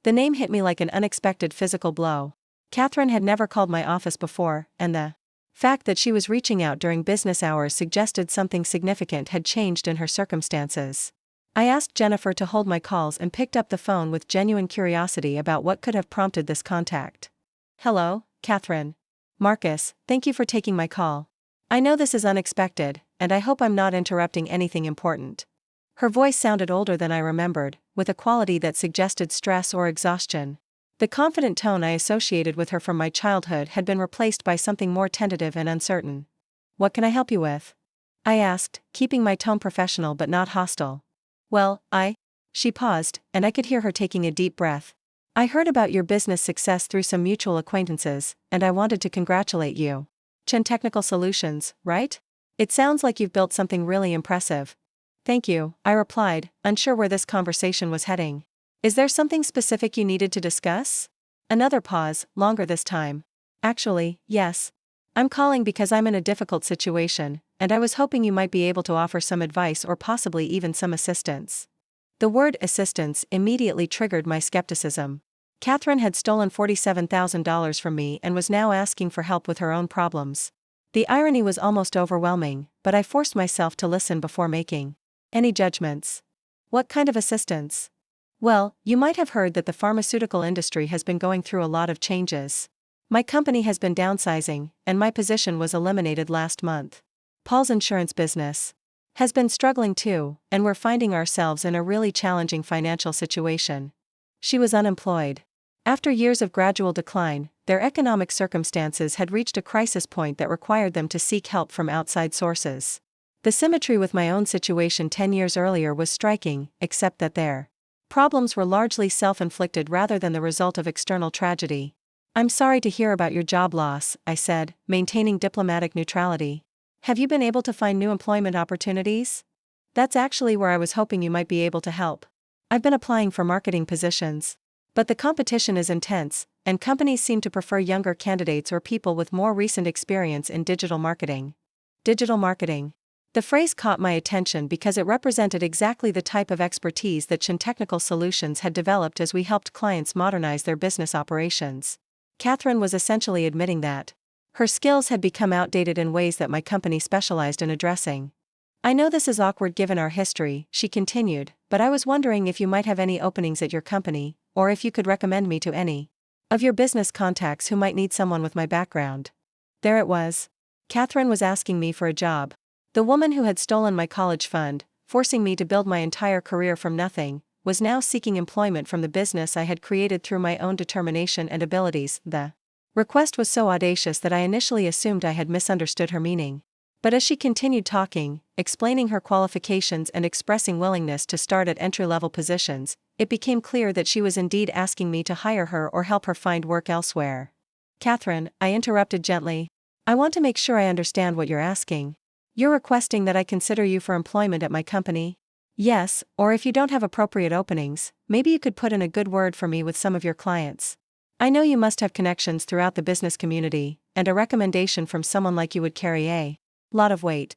The name hit me like an unexpected physical blow. Catherine had never called my office before, and the fact that she was reaching out during business hours suggested something significant had changed in her circumstances. I asked Jennifer to hold my calls and picked up the phone with genuine curiosity about what could have prompted this contact. "Hello, Catherine. Marcus, thank you for taking my call. I know this is unexpected, and I hope I'm not interrupting anything important." Her voice sounded older than I remembered, with a quality that suggested stress or exhaustion. The confident tone I associated with her from my childhood had been replaced by something more tentative and uncertain. "What can I help you with?" I asked, keeping my tone professional but not hostile. "Well, She paused, and I could hear her taking a deep breath. "I heard about your business success through some mutual acquaintances, and I wanted to congratulate you. Chen Technical Solutions, right? It sounds like you've built something really impressive." "Thank you," I replied, unsure where this conversation was heading. "Is there something specific you needed to discuss?" Another pause, longer this time. "Actually, yes. I'm calling because I'm in a difficult situation, and I was hoping you might be able to offer some advice or possibly even some assistance." The word assistance immediately triggered my skepticism. Catherine had stolen $47,000 from me and was now asking for help with her own problems. The irony was almost overwhelming, but I forced myself to listen before making any judgments. "What kind of assistance?" "Well, you might have heard that the pharmaceutical industry has been going through a lot of changes. My company has been downsizing, and my position was eliminated last month. Paul's insurance business has been struggling too, and we're finding ourselves in a really challenging financial situation." She was unemployed. After years of gradual decline, their economic circumstances had reached a crisis point that required them to seek help from outside sources. The symmetry with my own situation 10 years earlier was striking, except that their problems were largely self-inflicted rather than the result of external tragedy. "I'm sorry to hear about your job loss," I said, maintaining diplomatic neutrality. "Have you been able to find new employment opportunities?" "That's actually where I was hoping you might be able to help. I've been applying for marketing positions. But the competition is intense, and companies seem to prefer younger candidates or people with more recent experience in digital marketing." Digital marketing. The phrase caught my attention because it represented exactly the type of expertise that Chen Technical Solutions had developed as we helped clients modernize their business operations. Catherine was essentially admitting that her skills had become outdated in ways that my company specialized in addressing. I know this is awkward given our history, she continued, but I was wondering if you might have any openings at your company, or if you could recommend me to any of your business contacts who might need someone with my background. There it was. Catherine was asking me for a job. The woman who had stolen my college fund, forcing me to build my entire career from nothing, was now seeking employment from the business I had created through my own determination and abilities. The request was so audacious that I initially assumed I had misunderstood her meaning. But as she continued talking, explaining her qualifications and expressing willingness to start at entry-level positions, it became clear that she was indeed asking me to hire her or help her find work elsewhere. Catherine, I interrupted gently. I want to make sure I understand what you're asking. You're requesting that I consider you for employment at my company? Yes, or if you don't have appropriate openings, maybe you could put in a good word for me with some of your clients. I know you must have connections throughout the business community, and a recommendation from someone like you would carry a lot of weight.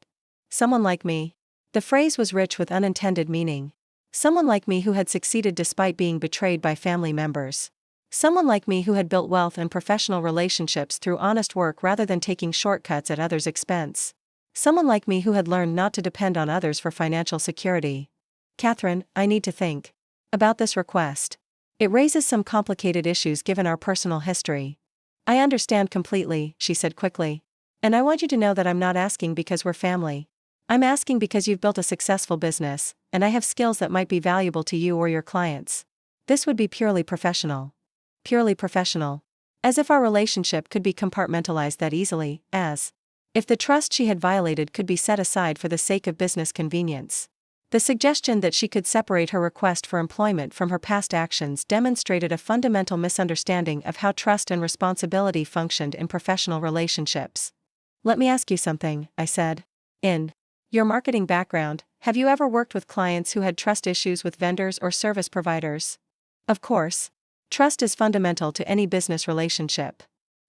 Someone like me. The phrase was rich with unintended meaning. Someone like me who had succeeded despite being betrayed by family members. Someone like me who had built wealth and professional relationships through honest work rather than taking shortcuts at others' expense. Someone like me who had learned not to depend on others for financial security. Catherine, I need to think about this request. It raises some complicated issues given our personal history. I understand completely, she said quickly. And I want you to know that I'm not asking because we're family. I'm asking because you've built a successful business, and I have skills that might be valuable to you or your clients. This would be purely professional. Purely professional. As if our relationship could be compartmentalized that easily, as if the trust she had violated could be set aside for the sake of business convenience. The suggestion that she could separate her request for employment from her past actions demonstrated a fundamental misunderstanding of how trust and responsibility functioned in professional relationships. Let me ask you something, I said. In your marketing background, have you ever worked with clients who had trust issues with vendors or service providers? Of course. Trust is fundamental to any business relationship.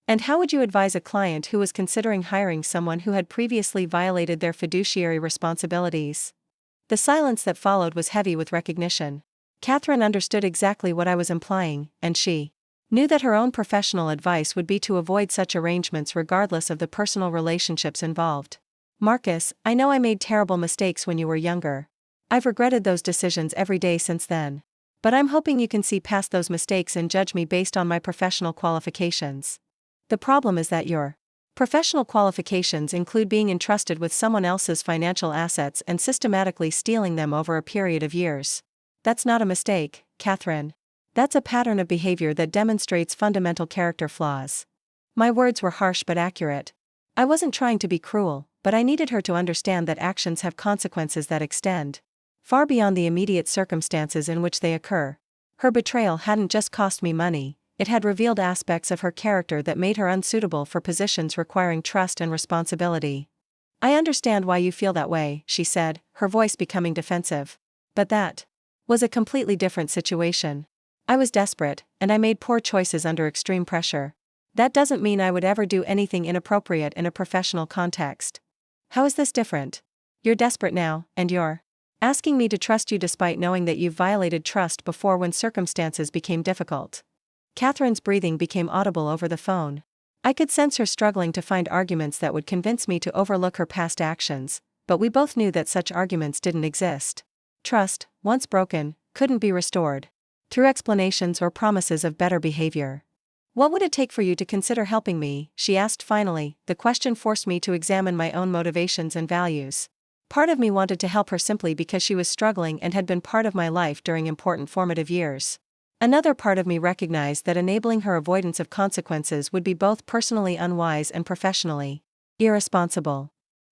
And how would you advise a client who was considering hiring someone who had previously violated their fiduciary responsibilities? The silence that followed was heavy with recognition. Catherine understood exactly what I was implying, and she knew that her own professional advice would be to avoid such arrangements regardless of the personal relationships involved. Marcus, I know I made terrible mistakes when you were younger. I've regretted those decisions every day since then. But I'm hoping you can see past those mistakes and judge me based on my professional qualifications. The problem is that your professional qualifications include being entrusted with someone else's financial assets and systematically stealing them over a period of years. That's not a mistake, Catherine. That's a pattern of behavior that demonstrates fundamental character flaws. My words were harsh but accurate. I wasn't trying to be cruel, but I needed her to understand that actions have consequences that extend far beyond the immediate circumstances in which they occur. Her betrayal hadn't just cost me money, it had revealed aspects of her character that made her unsuitable for positions requiring trust and responsibility. I understand why you feel that way, she said, her voice becoming defensive. But that was a completely different situation. I was desperate, and I made poor choices under extreme pressure. That doesn't mean I would ever do anything inappropriate in a professional context. How is this different? You're desperate now, and you're asking me to trust you despite knowing that you've violated trust before when circumstances became difficult. Catherine's breathing became audible over the phone. I could sense her struggling to find arguments that would convince me to overlook her past actions, but we both knew that such arguments didn't exist. Trust, once broken, couldn't be restored through explanations or promises of better behavior. What would it take for you to consider helping me? She asked finally. The question forced me to examine my own motivations and values. Part of me wanted to help her simply because she was struggling and had been part of my life during important formative years. Another part of me recognized that enabling her avoidance of consequences would be both personally unwise and professionally irresponsible.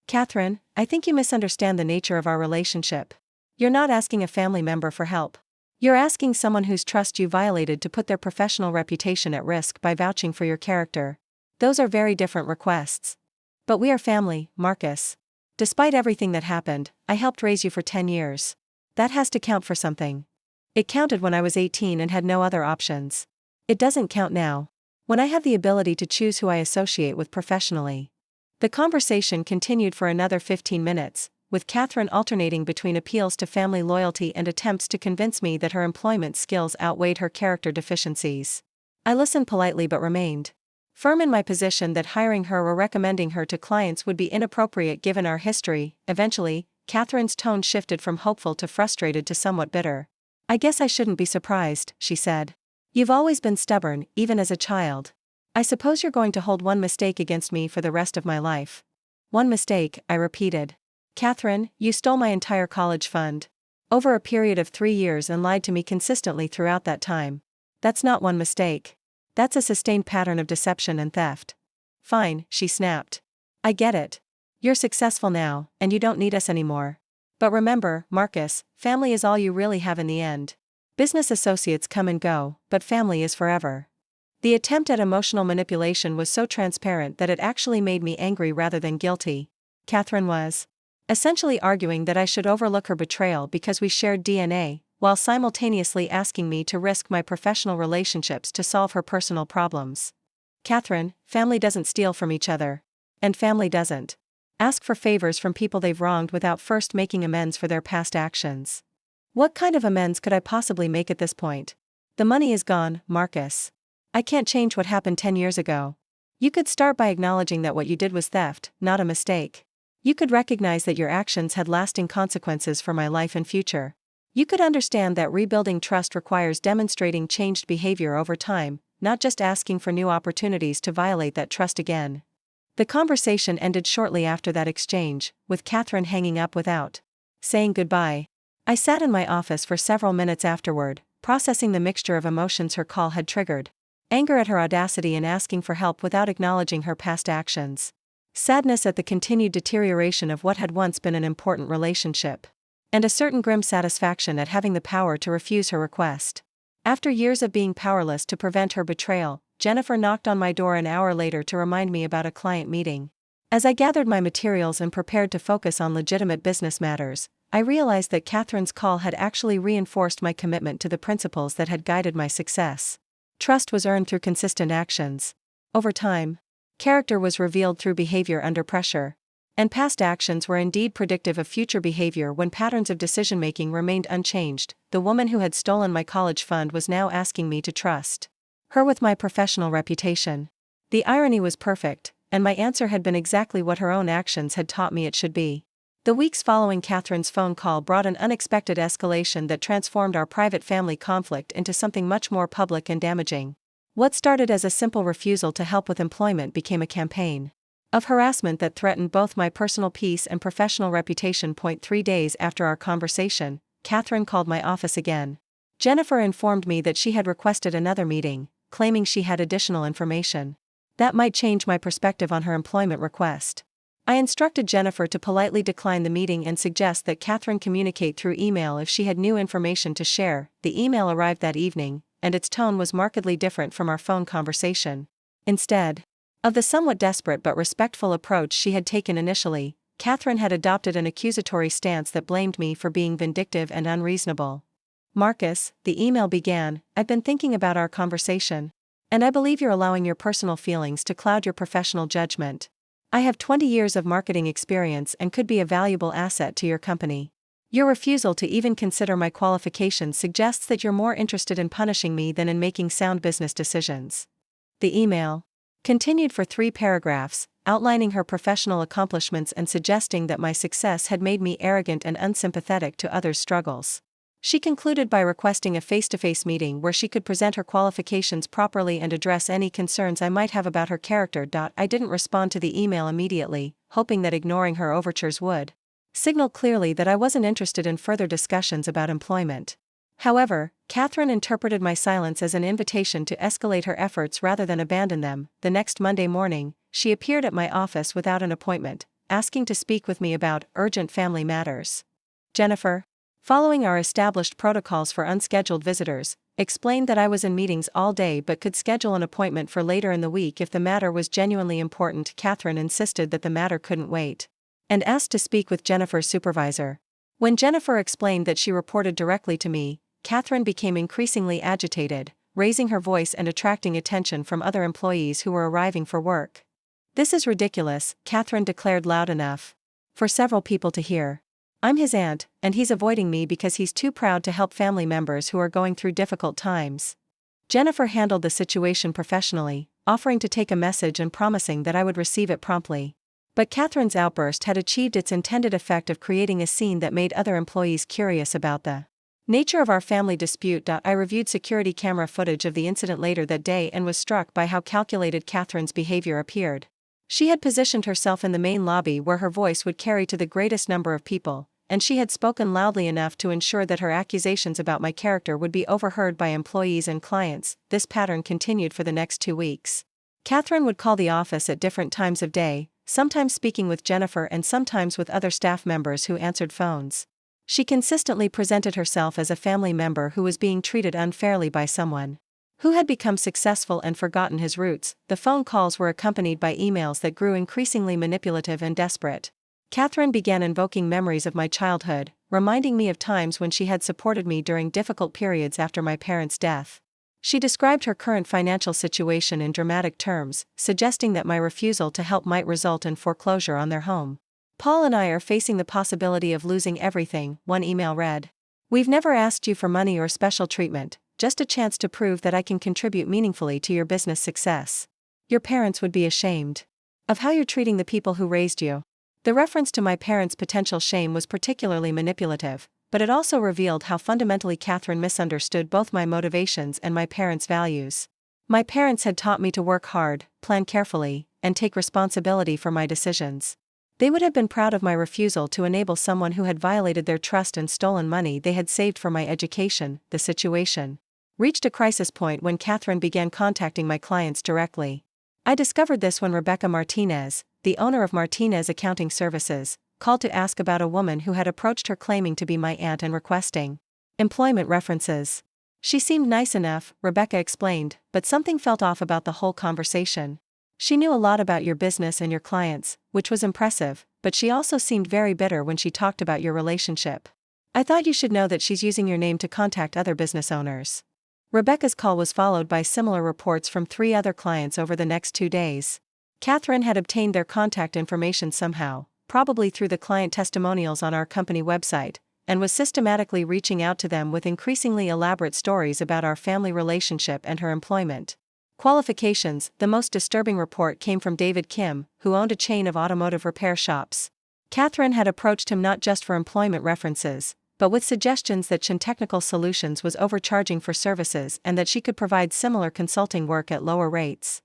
Catherine, I think you misunderstand the nature of our relationship. You're not asking a family member for help. You're asking someone whose trust you violated to put their professional reputation at risk by vouching for your character. Those are very different requests. But we are family, Marcus. Despite everything that happened, I helped raise you for 10 years. That has to count for something. It counted when I was 18 and had no other options. It doesn't count now, when I have the ability to choose who I associate with professionally. The conversation continued for another 15 minutes, with Catherine alternating between appeals to family loyalty and attempts to convince me that her employment skills outweighed her character deficiencies. I listened politely but remained firm in my position that hiring her or recommending her to clients would be inappropriate given our history. Eventually, Catherine's tone shifted from hopeful to frustrated to somewhat bitter. "I guess I shouldn't be surprised," she said. "You've always been stubborn, even as a child. I suppose you're going to hold one mistake against me for the rest of my life." "One mistake," I repeated. "Catherine, you stole my entire college fund. Over a period of 3 years and lied to me consistently throughout that time. That's not one mistake. That's a sustained pattern of deception and theft." "Fine," she snapped. "I get it. You're successful now, and you don't need us anymore. But remember, Marcus, family is all you really have in the end. Business associates come and go, but family is forever." The attempt at emotional manipulation was so transparent that it actually made me angry rather than guilty. Catherine was essentially arguing that I should overlook her betrayal because we shared DNA, while simultaneously asking me to risk my professional relationships to solve her personal problems. "Catherine, family doesn't steal from each other. And family doesn't ask for favors from people they've wronged without first making amends for their past actions." What kind of amends could I possibly make at this point? The money is gone, Marcus. I can't change what happened 10 years ago. You could start by acknowledging that what you did was theft, not a mistake. You could recognize that your actions had lasting consequences for my life and future. You could understand that rebuilding trust requires demonstrating changed behavior over time, not just asking for new opportunities to violate that trust again. The conversation ended shortly after that exchange, with Catherine hanging up without saying goodbye. I sat in my office for several minutes afterward, processing the mixture of emotions her call had triggered. Anger at her audacity in asking for help without acknowledging her past actions. Sadness at the continued deterioration of what had once been an important relationship. And a certain grim satisfaction at having the power to refuse her request. After years of being powerless to prevent her betrayal, Jennifer knocked on my door an hour later to remind me about a client meeting. As I gathered my materials and prepared to focus on legitimate business matters, I realized that Catherine's call had actually reinforced my commitment to the principles that had guided my success. Trust was earned through consistent actions. Over time, character was revealed through behavior under pressure. And past actions were indeed predictive of future behavior when patterns of decision-making remained unchanged. The woman who had stolen my college fund was now asking me to trust her with my professional reputation. The irony was perfect, and my answer had been exactly what her own actions had taught me it should be. The weeks following Catherine's phone call brought an unexpected escalation that transformed our private family conflict into something much more public and damaging. What started as a simple refusal to help with employment became a campaign of harassment that threatened both my personal peace and professional reputation. 3 days after our conversation, Catherine called my office again. Jennifer informed me that she had requested another meeting, claiming she had additional information that might change my perspective on her employment request. I instructed Jennifer to politely decline the meeting and suggest that Catherine communicate through email if she had new information to share. The email arrived that evening, and its tone was markedly different from our phone conversation. Instead of the somewhat desperate but respectful approach she had taken initially, Catherine had adopted an accusatory stance that blamed me for being vindictive and unreasonable. "Marcus," the email began, "I've been thinking about our conversation. And I believe you're allowing your personal feelings to cloud your professional judgment. I have 20 years of marketing experience and could be a valuable asset to your company. Your refusal to even consider my qualifications suggests that you're more interested in punishing me than in making sound business decisions." The email continued for 3 paragraphs, outlining her professional accomplishments and suggesting that my success had made me arrogant and unsympathetic to others' struggles. She concluded by requesting a face-to-face meeting where she could present her qualifications properly and address any concerns I might have about her character. I didn't respond to the email immediately, hoping that ignoring her overtures would signal clearly that I wasn't interested in further discussions about employment. However, Catherine interpreted my silence as an invitation to escalate her efforts rather than abandon them. The next Monday morning, she appeared at my office without an appointment, asking to speak with me about urgent family matters. Jennifer, following our established protocols for unscheduled visitors, explained that I was in meetings all day but could schedule an appointment for later in the week if the matter was genuinely important. Catherine insisted that the matter couldn't wait, and asked to speak with Jennifer's supervisor. When Jennifer explained that she reported directly to me, Catherine became increasingly agitated, raising her voice and attracting attention from other employees who were arriving for work. "This is ridiculous," Catherine declared loud enough for several people to hear. "I'm his aunt, and he's avoiding me because he's too proud to help family members who are going through difficult times." Jennifer handled the situation professionally, offering to take a message and promising that I would receive it promptly. But Catherine's outburst had achieved its intended effect of creating a scene that made other employees curious about the nature of our family dispute. I reviewed security camera footage of the incident later that day and was struck by how calculated Catherine's behavior appeared. She had positioned herself in the main lobby where her voice would carry to the greatest number of people, and she had spoken loudly enough to ensure that her accusations about my character would be overheard by employees and clients. This pattern continued for the next 2 weeks. Catherine would call the office at different times of day, sometimes speaking with Jennifer and sometimes with other staff members who answered phones. She consistently presented herself as a family member who was being treated unfairly by someone who had become successful and forgotten his roots. The phone calls were accompanied by emails that grew increasingly manipulative and desperate. Catherine began invoking memories of my childhood, reminding me of times when she had supported me during difficult periods after my parents' death. She described her current financial situation in dramatic terms, suggesting that my refusal to help might result in foreclosure on their home. "Paul and I are facing the possibility of losing everything," one email read. "We've never asked you for money or special treatment, just a chance to prove that I can contribute meaningfully to your business success. Your parents would be ashamed of how you're treating the people who raised you." The reference to my parents' potential shame was particularly manipulative, but it also revealed how fundamentally Catherine misunderstood both my motivations and my parents' values. My parents had taught me to work hard, plan carefully, and take responsibility for my decisions. They would have been proud of my refusal to enable someone who had violated their trust and stolen money they had saved for my education. The situation reached a crisis point when Catherine began contacting my clients directly. I discovered this when Rebecca Martinez, the owner of Martinez Accounting Services, called to ask about a woman who had approached her claiming to be my aunt and requesting employment references. "She seemed nice enough," Rebecca explained, "but something felt off about the whole conversation. She knew a lot about your business and your clients, which was impressive, but she also seemed very bitter when she talked about your relationship. I thought you should know that she's using your name to contact other business owners." Rebecca's call was followed by similar reports from 3 other clients over the next 2 days. Catherine had obtained their contact information somehow, probably through the client testimonials on our company website, and was systematically reaching out to them with increasingly elaborate stories about our family relationship and her employment qualifications. The most disturbing report came from David Kim, who owned a chain of automotive repair shops. Catherine had approached him not just for employment references, but with suggestions that Chin Technical Solutions was overcharging for services and that she could provide similar consulting work at lower rates.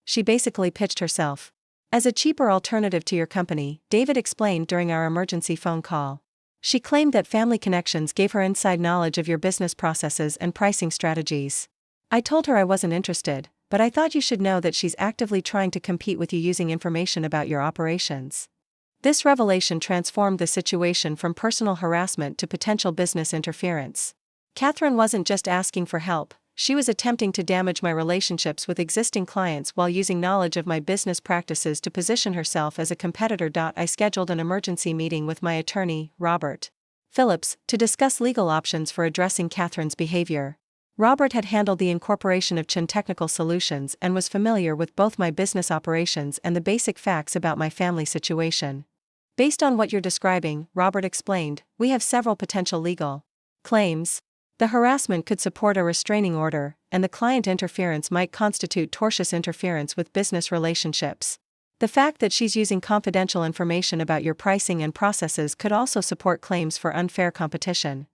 She basically pitched herself as a cheaper alternative to your company, David explained during our emergency phone call. She claimed that family connections gave her inside knowledge of your business processes and pricing strategies. I told her I wasn't interested, but I thought you should know that she's actively trying to compete with you using information about your operations. This revelation transformed the situation from personal harassment to potential business interference. Catherine wasn't just asking for help, she was attempting to damage my relationships with existing clients while using knowledge of my business practices to position herself as a competitor. I scheduled an emergency meeting with my attorney, Robert Phillips, to discuss legal options for addressing Catherine's behavior. Robert had handled the incorporation of Chin Technical Solutions and was familiar with both my business operations and the basic facts about my family situation. "Based on what you're describing," Robert explained, "we have several potential legal claims. The harassment could support a restraining order, and the client interference might constitute tortious interference with business relationships. The fact that she's using confidential information about your pricing and processes could also support claims for unfair competition."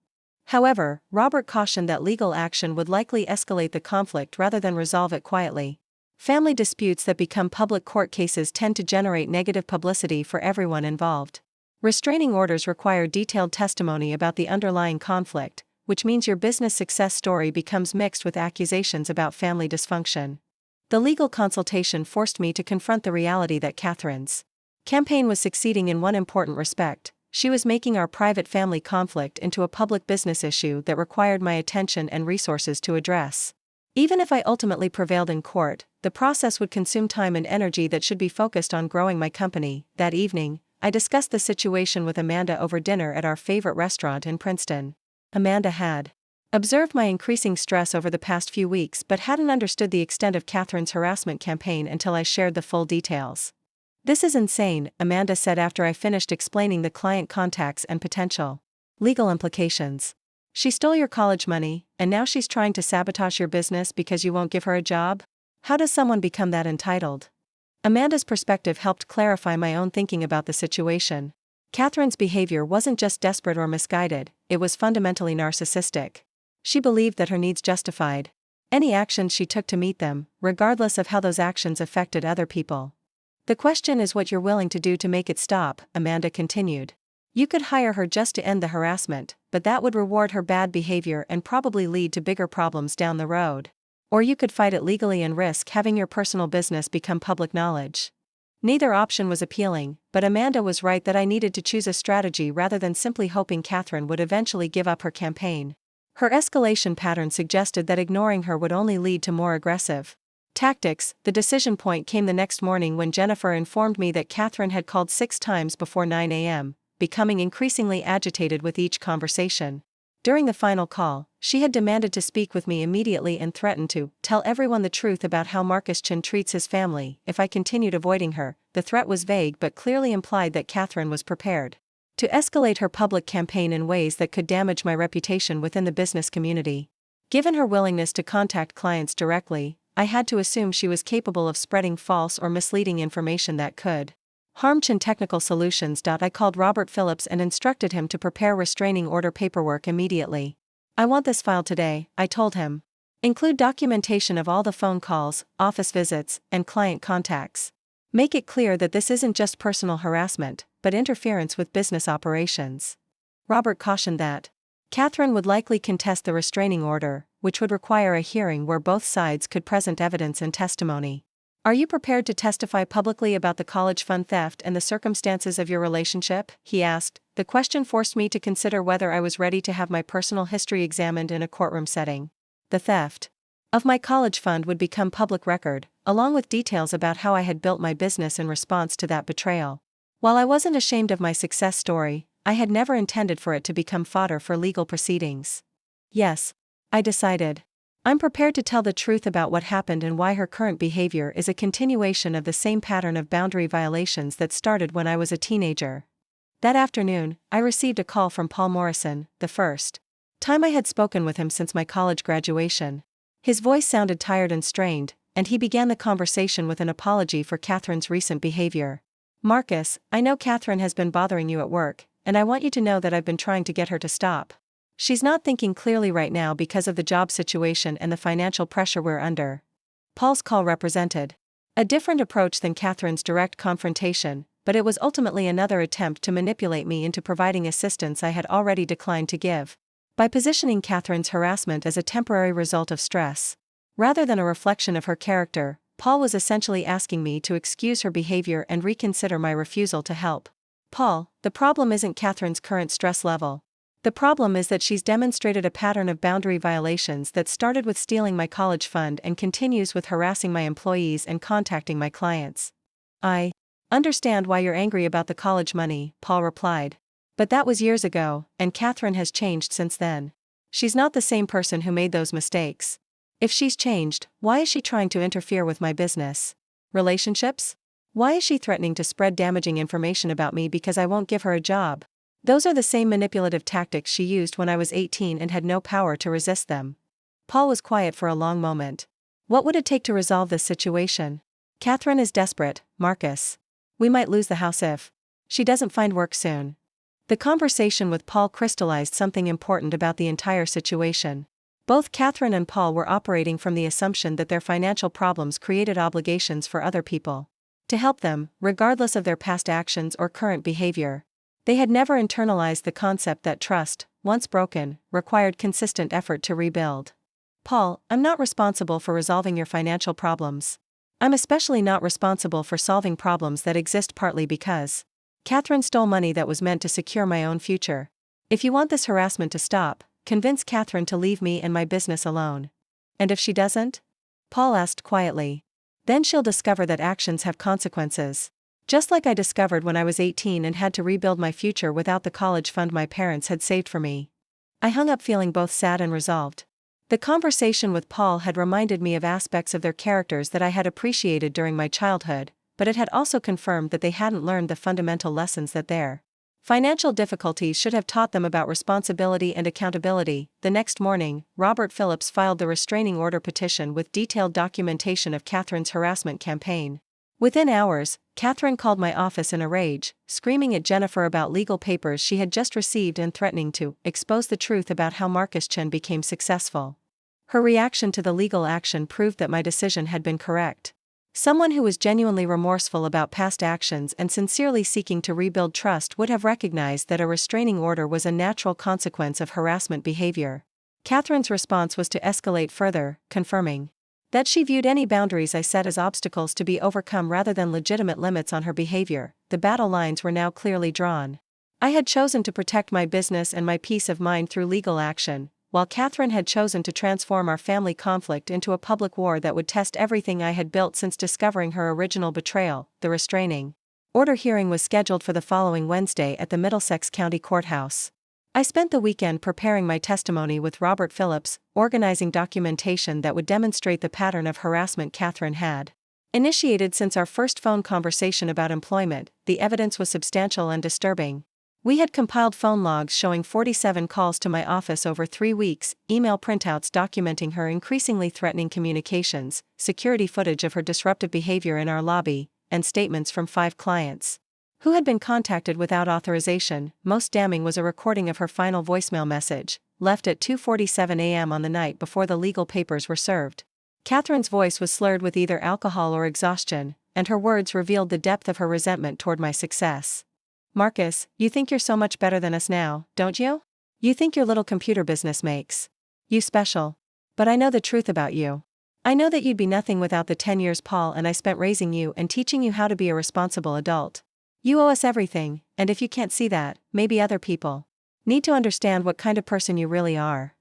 However, Robert cautioned that legal action would likely escalate the conflict rather than resolve it quietly. Family disputes that become public court cases tend to generate negative publicity for everyone involved. Restraining orders require detailed testimony about the underlying conflict, which means your business success story becomes mixed with accusations about family dysfunction. The legal consultation forced me to confront the reality that Catherine's campaign was succeeding in one important respect: she was making our private family conflict into a public business issue that required my attention and resources to address. Even if I ultimately prevailed in court, the process would consume time and energy that should be focused on growing my company. That evening, I discussed the situation with Amanda over dinner at our favorite restaurant in Princeton. Amanda had observed my increasing stress over the past few weeks but hadn't understood the extent of Catherine's harassment campaign until I shared the full details. "This is insane," Amanda said after I finished explaining the client contacts and potential legal implications. "She stole your college money, and now she's trying to sabotage your business because you won't give her a job? How does someone become that entitled?" Amanda's perspective helped clarify my own thinking about the situation. Catherine's behavior wasn't just desperate or misguided, it was fundamentally narcissistic. She believed that her needs justified any actions she took to meet them, regardless of how those actions affected other people. The question is what you're willing to do to make it stop, Amanda continued. You could hire her just to end the harassment, but that would reward her bad behavior and probably lead to bigger problems down the road. Or you could fight it legally and risk having your personal business become public knowledge. Neither option was appealing, but Amanda was right that I needed to choose a strategy rather than simply hoping Catherine would eventually give up her campaign. Her escalation pattern suggested that ignoring her would only lead to more aggressive tactics. The decision point came the next morning when Jennifer informed me that Catherine had called 6 times before 9 a.m., becoming increasingly agitated with each conversation. During the final call, she had demanded to speak with me immediately and threatened to tell everyone the truth about how Marcus Chin treats his family if I continued avoiding her. The threat was vague but clearly implied that Catherine was prepared to escalate her public campaign in ways that could damage my reputation within the business community. Given her willingness to contact clients directly, I had to assume she was capable of spreading false or misleading information that could harm Chin Technical Solutions. I called Robert Phillips and instructed him to prepare restraining order paperwork immediately. I want this filed today, I told him. Include documentation of all the phone calls, office visits, and client contacts. Make it clear that this isn't just personal harassment, but interference with business operations. Robert cautioned that Catherine would likely contest the restraining order, which would require a hearing where both sides could present evidence and testimony. Are you prepared to testify publicly about the college fund theft and the circumstances of your relationship? He asked. The question forced me to consider whether I was ready to have my personal history examined in a courtroom setting. The theft of my college fund would become public record, along with details about how I had built my business in response to that betrayal. While I wasn't ashamed of my success story, I had never intended for it to become fodder for legal proceedings. Yes, I decided. I'm prepared to tell the truth about what happened and why her current behavior is a continuation of the same pattern of boundary violations that started when I was a teenager. That afternoon, I received a call from Paul Morrison, the first time I had spoken with him since my college graduation. His voice sounded tired and strained, and he began the conversation with an apology for Catherine's recent behavior. Marcus, I know Catherine has been bothering you at work, and I want you to know that I've been trying to get her to stop. She's not thinking clearly right now because of the job situation and the financial pressure we're under. Paul's call represented a different approach than Catherine's direct confrontation, but it was ultimately another attempt to manipulate me into providing assistance I had already declined to give. By positioning Catherine's harassment as a temporary result of stress, rather than a reflection of her character, Paul was essentially asking me to excuse her behavior and reconsider my refusal to help. Paul, the problem isn't Catherine's current stress level. The problem is that she's demonstrated a pattern of boundary violations that started with stealing my college fund and continues with harassing my employees and contacting my clients. I understand why you're angry about the college money, Paul replied. But that was years ago, and Catherine has changed since then. She's not the same person who made those mistakes. If she's changed, why is she trying to interfere with my business relationships? Why is she threatening to spread damaging information about me because I won't give her a job? Those are the same manipulative tactics she used when I was 18 and had no power to resist them. Paul was quiet for a long moment. What would it take to resolve this situation? Catherine is desperate, Marcus. We might lose the house if she doesn't find work soon. The conversation with Paul crystallized something important about the entire situation. Both Catherine and Paul were operating from the assumption that their financial problems created obligations for other people to help them, regardless of their past actions or current behavior. They had never internalized the concept that trust, once broken, required consistent effort to rebuild. Paul, I'm not responsible for resolving your financial problems. I'm especially not responsible for solving problems that exist partly because Catherine stole money that was meant to secure my own future. If you want this harassment to stop, convince Catherine to leave me and my business alone. And if she doesn't? Paul asked quietly. Then she'll discover that actions have consequences. Just like I discovered when I was 18 and had to rebuild my future without the college fund my parents had saved for me. I hung up feeling both sad and resolved. The conversation with Paul had reminded me of aspects of their characters that I had appreciated during my childhood, but it had also confirmed that they hadn't learned the fundamental lessons that their financial difficulties should have taught them about responsibility and accountability. The next morning, Robert Phillips filed the restraining order petition with detailed documentation of Catherine's harassment campaign. Within hours, Catherine called my office in a rage, screaming at Jennifer about legal papers she had just received and threatening to expose the truth about how Marcus Chen became successful. Her reaction to the legal action proved that my decision had been correct. Someone who was genuinely remorseful about past actions and sincerely seeking to rebuild trust would have recognized that a restraining order was a natural consequence of harassment behavior. Catherine's response was to escalate further, confirming that she viewed any boundaries I set as obstacles to be overcome rather than legitimate limits on her behavior. The battle lines were now clearly drawn. I had chosen to protect my business and my peace of mind through legal action, while Catherine had chosen to transform our family conflict into a public war that would test everything I had built since discovering her original betrayal. The restraining order hearing was scheduled for the following Wednesday at the Middlesex County Courthouse. I spent the weekend preparing my testimony with Robert Phillips, organizing documentation that would demonstrate the pattern of harassment Catherine had initiated since our first phone conversation about employment. The evidence was substantial and disturbing. We had compiled phone logs showing 47 calls to my office over 3 weeks, email printouts documenting her increasingly threatening communications, security footage of her disruptive behavior in our lobby, and statements from 5 clients who had been contacted without authorization. Most damning was a recording of her final voicemail message, left at 2:47 a.m. on the night before the legal papers were served. Catherine's voice was slurred with either alcohol or exhaustion, and her words revealed the depth of her resentment toward my success. "Marcus, you think you're so much better than us now, don't you? You think your little computer business makes you special. But I know the truth about you. I know that you'd be nothing without the 10 years Paul and I spent raising you and teaching you how to be a responsible adult. You owe us everything, and if you can't see that, maybe other people need to understand what kind of person you really are."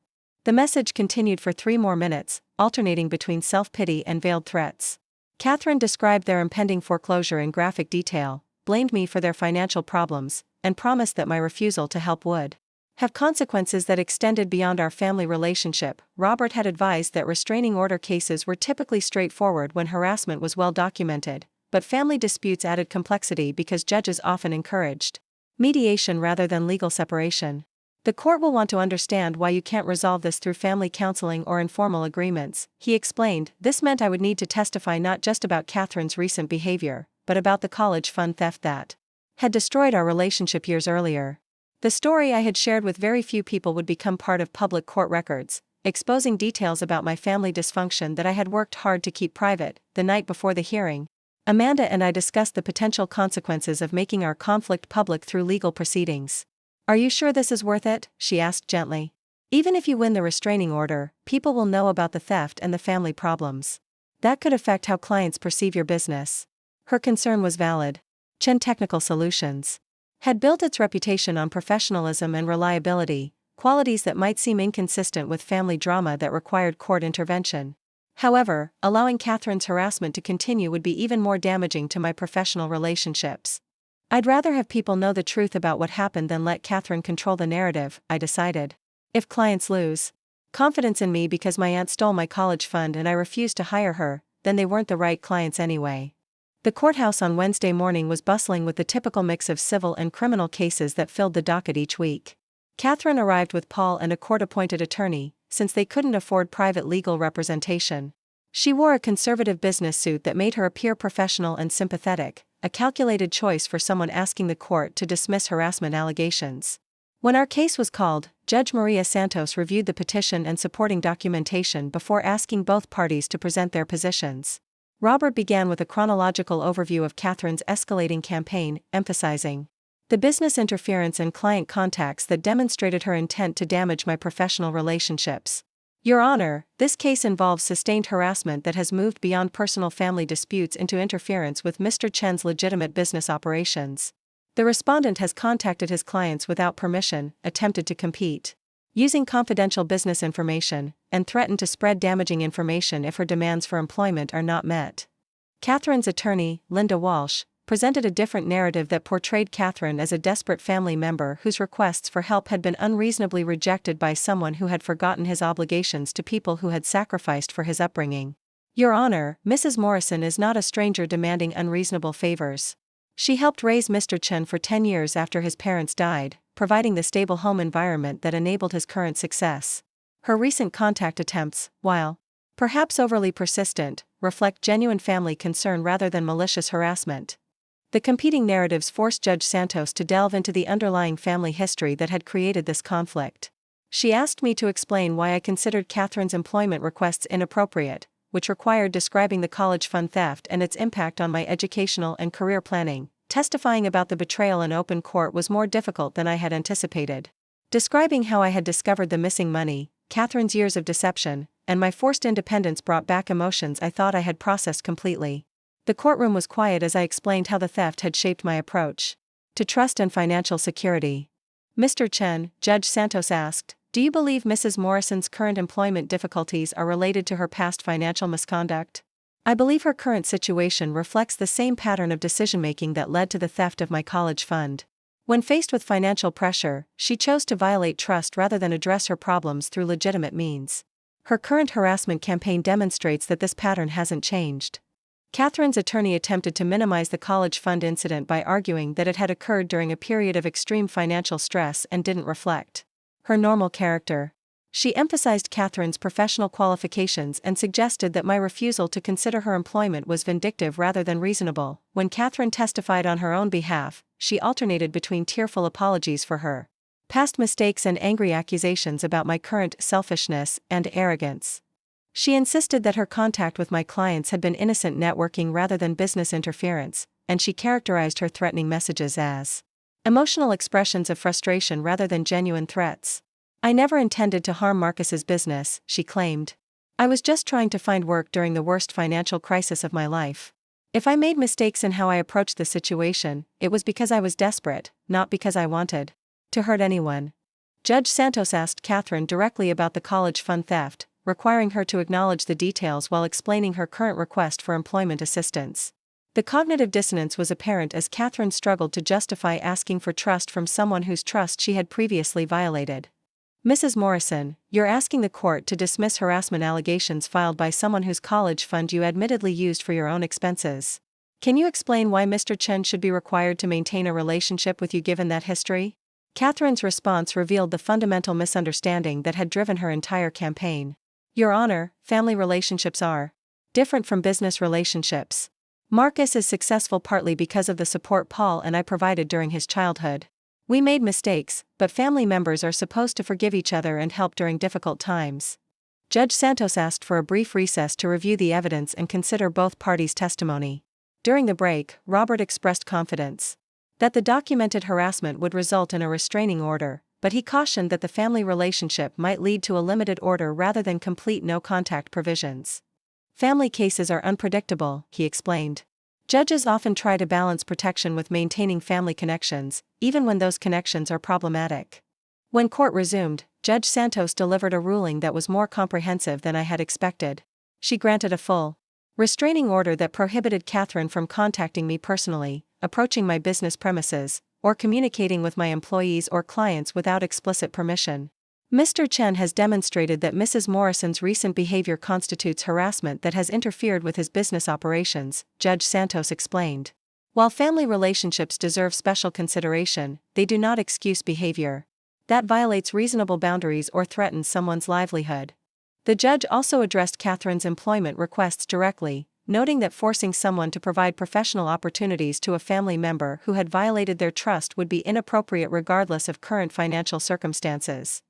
The message continued for 3 more minutes, alternating between self-pity and veiled threats. Catherine described their impending foreclosure in graphic detail, blamed me for their financial problems, and promised that my refusal to help would have consequences that extended beyond our family relationship. Robert had advised that restraining order cases were typically straightforward when harassment was well documented, but family disputes added complexity because judges often encouraged mediation rather than legal separation. "The court will want to understand why you can't resolve this through family counseling or informal agreements," he explained. This meant I would need to testify not just about Catherine's recent behavior, but about the college fund theft that had destroyed our relationship years earlier. The story I had shared with very few people would become part of public court records, exposing details about my family dysfunction that I had worked hard to keep private. The night before the hearing, Amanda and I discussed the potential consequences of making our conflict public through legal proceedings. "Are you sure this is worth it?" she asked gently. "Even if you win the restraining order, people will know about the theft and the family problems. That could affect how clients perceive your business." Her concern was valid. Chen Technical Solutions had built its reputation on professionalism and reliability, qualities that might seem inconsistent with family drama that required court intervention. However, allowing Catherine's harassment to continue would be even more damaging to my professional relationships. I'd rather have people know the truth about what happened than let Catherine control the narrative, I decided. If clients lose confidence in me because my aunt stole my college fund and I refused to hire her, then they weren't the right clients anyway. The courthouse on Wednesday morning was bustling with the typical mix of civil and criminal cases that filled the docket each week. Catherine arrived with Paul and a court-appointed attorney, since they couldn't afford private legal representation. She wore a conservative business suit that made her appear professional and sympathetic, a calculated choice for someone asking the court to dismiss harassment allegations. When our case was called, Judge Maria Santos reviewed the petition and supporting documentation before asking both parties to present their positions. Robert began with a chronological overview of Catherine's escalating campaign, emphasizing the business interference and client contacts that demonstrated her intent to damage my professional relationships. "Your Honor, this case involves sustained harassment that has moved beyond personal family disputes into interference with Mr. Chen's legitimate business operations. The respondent has contacted his clients without permission, attempted to compete using confidential business information, and threatened to spread damaging information if her demands for employment are not met." Catherine's attorney, Linda Walsh, presented a different narrative that portrayed Catherine as a desperate family member whose requests for help had been unreasonably rejected by someone who had forgotten his obligations to people who had sacrificed for his upbringing. "Your Honor, Mrs. Morrison is not a stranger demanding unreasonable favors. She helped raise Mr. Chen for 10 years after his parents died, providing the stable home environment that enabled his current success. Her recent contact attempts, while perhaps overly persistent, reflect genuine family concern rather than malicious harassment. The competing narratives forced Judge Santos to delve into the underlying family history that had created this conflict. She asked me to explain why I considered Catherine's employment requests inappropriate, which required describing the college fund theft and its impact on my educational and career planning. Testifying about the betrayal in open court was more difficult than I had anticipated. Describing how I had discovered the missing money, Catherine's years of deception, and my forced independence brought back emotions I thought I had processed completely. The courtroom was quiet as I explained how the theft had shaped my approach to trust and financial security. Mr. Chen, Judge Santos asked, do you believe Mrs. Morrison's current employment difficulties are related to her past financial misconduct? I believe her current situation reflects the same pattern of decision-making that led to the theft of my college fund. When faced with financial pressure, she chose to violate trust rather than address her problems through legitimate means. Her current harassment campaign demonstrates that this pattern hasn't changed. Catherine's attorney attempted to minimize the college fund incident by arguing that it had occurred during a period of extreme financial stress and didn't reflect her normal character. She emphasized Catherine's professional qualifications and suggested that my refusal to consider her employment was vindictive rather than reasonable. When Catherine testified on her own behalf, she alternated between tearful apologies for her past mistakes and angry accusations about my current selfishness and arrogance. She insisted that her contact with my clients had been innocent networking rather than business interference, and she characterized her threatening messages as emotional expressions of frustration rather than genuine threats. I never intended to harm Marcus's business, she claimed. I was just trying to find work during the worst financial crisis of my life. If I made mistakes in how I approached the situation, it was because I was desperate, not because I wanted to hurt anyone. Judge Santos asked Catherine directly about the college fund theft, requiring her to acknowledge the details while explaining her current request for employment assistance. The cognitive dissonance was apparent as Catherine struggled to justify asking for trust from someone whose trust she had previously violated. Mrs. Morrison, you're asking the court to dismiss harassment allegations filed by someone whose college fund you admittedly used for your own expenses. Can you explain why Mr. Chen should be required to maintain a relationship with you given that history? Catherine's response revealed the fundamental misunderstanding that had driven her entire campaign. Your Honor, family relationships are different from business relationships. Marcus is successful partly because of the support Paul and I provided during his childhood. We made mistakes, but family members are supposed to forgive each other and help during difficult times. Judge Santos asked for a brief recess to review the evidence and consider both parties' testimony. During the break, Robert expressed confidence that the documented harassment would result in a restraining order, but he cautioned that the family relationship might lead to a limited order rather than complete no-contact provisions. Family cases are unpredictable, he explained. Judges often try to balance protection with maintaining family connections, even when those connections are problematic. When court resumed, Judge Santos delivered a ruling that was more comprehensive than I had expected. She granted a full restraining order that prohibited Catherine from contacting me personally, approaching my business premises, or communicating with my employees or clients without explicit permission. Mr. Chen has demonstrated that Mrs. Morrison's recent behavior constitutes harassment that has interfered with his business operations, Judge Santos explained. While family relationships deserve special consideration, they do not excuse behavior that violates reasonable boundaries or threatens someone's livelihood. The judge also addressed Catherine's employment requests directly, noting that forcing someone to provide professional opportunities to a family member who had violated their trust would be inappropriate regardless of current financial circumstances.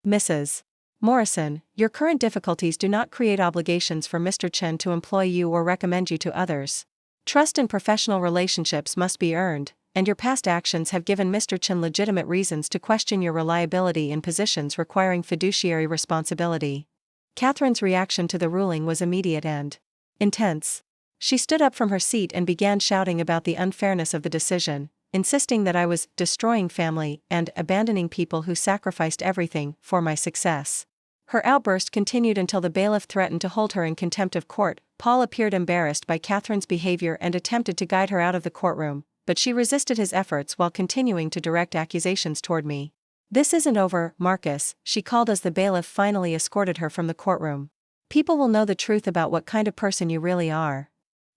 Mrs. Morrison, your current difficulties do not create obligations for Mr. Chen to employ you or recommend you to others. Trust in professional relationships must be earned, and your past actions have given Mr. Chen legitimate reasons to question your reliability in positions requiring fiduciary responsibility. Catherine's reaction to the ruling was immediate and intense. She stood up from her seat and began shouting about the unfairness of the decision, insisting that I was destroying family and abandoning people who sacrificed everything for my success. Her outburst continued until the bailiff threatened to hold her in contempt of court. Paul appeared embarrassed by Catherine's behavior and attempted to guide her out of the courtroom, but she resisted his efforts while continuing to direct accusations toward me. This isn't over, Marcus, she called as the bailiff finally escorted her from the courtroom. People will know the truth about what kind of person you really are.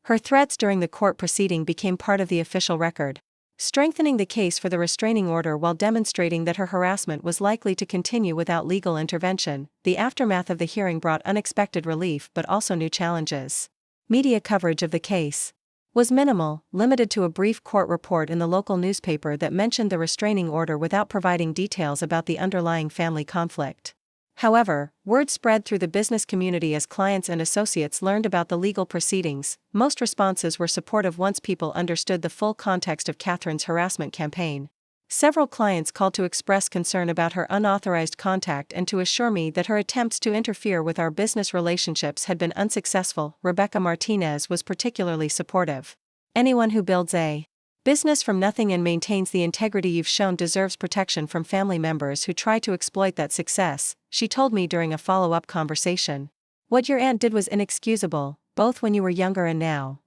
Her threats during the court proceeding became part of the official record. strengthening the case for the restraining order while demonstrating that her harassment was likely to continue without legal intervention. The aftermath of the hearing brought unexpected relief but also new challenges. Media coverage of the case was minimal, limited to a brief court report in the local newspaper that mentioned the restraining order without providing details about the underlying family conflict. However, word spread through the business community as clients and associates learned about the legal proceedings. Most responses were supportive once people understood the full context of Catherine's harassment campaign. Several clients called to express concern about her unauthorized contact and to assure me that her attempts to interfere with our business relationships had been unsuccessful. Rebecca Martinez was particularly supportive. Anyone who builds a business from nothing and maintains the integrity you've shown deserves protection from family members who try to exploit that success, she told me during a follow-up conversation. What your aunt did was inexcusable, both when you were younger and now.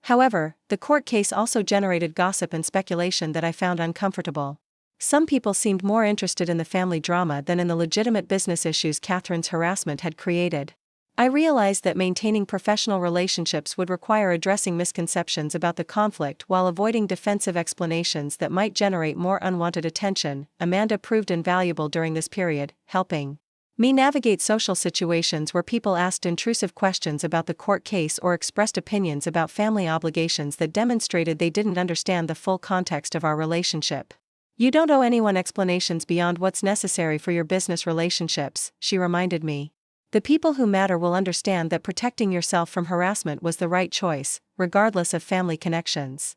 However, the court case also generated gossip and speculation that I found uncomfortable. Some people seemed more interested in the family drama than in the legitimate business issues Catherine's harassment had created. I realized that maintaining professional relationships would require addressing misconceptions about the conflict while avoiding defensive explanations that might generate more unwanted attention. Amanda proved invaluable during this period, helping me navigate social situations where people asked intrusive questions about the court case or expressed opinions about family obligations that demonstrated they didn't understand the full context of our relationship. You don't owe anyone explanations beyond what's necessary for your business relationships, she reminded me. The people who matter will understand that protecting yourself from harassment was the right choice, regardless of family connections.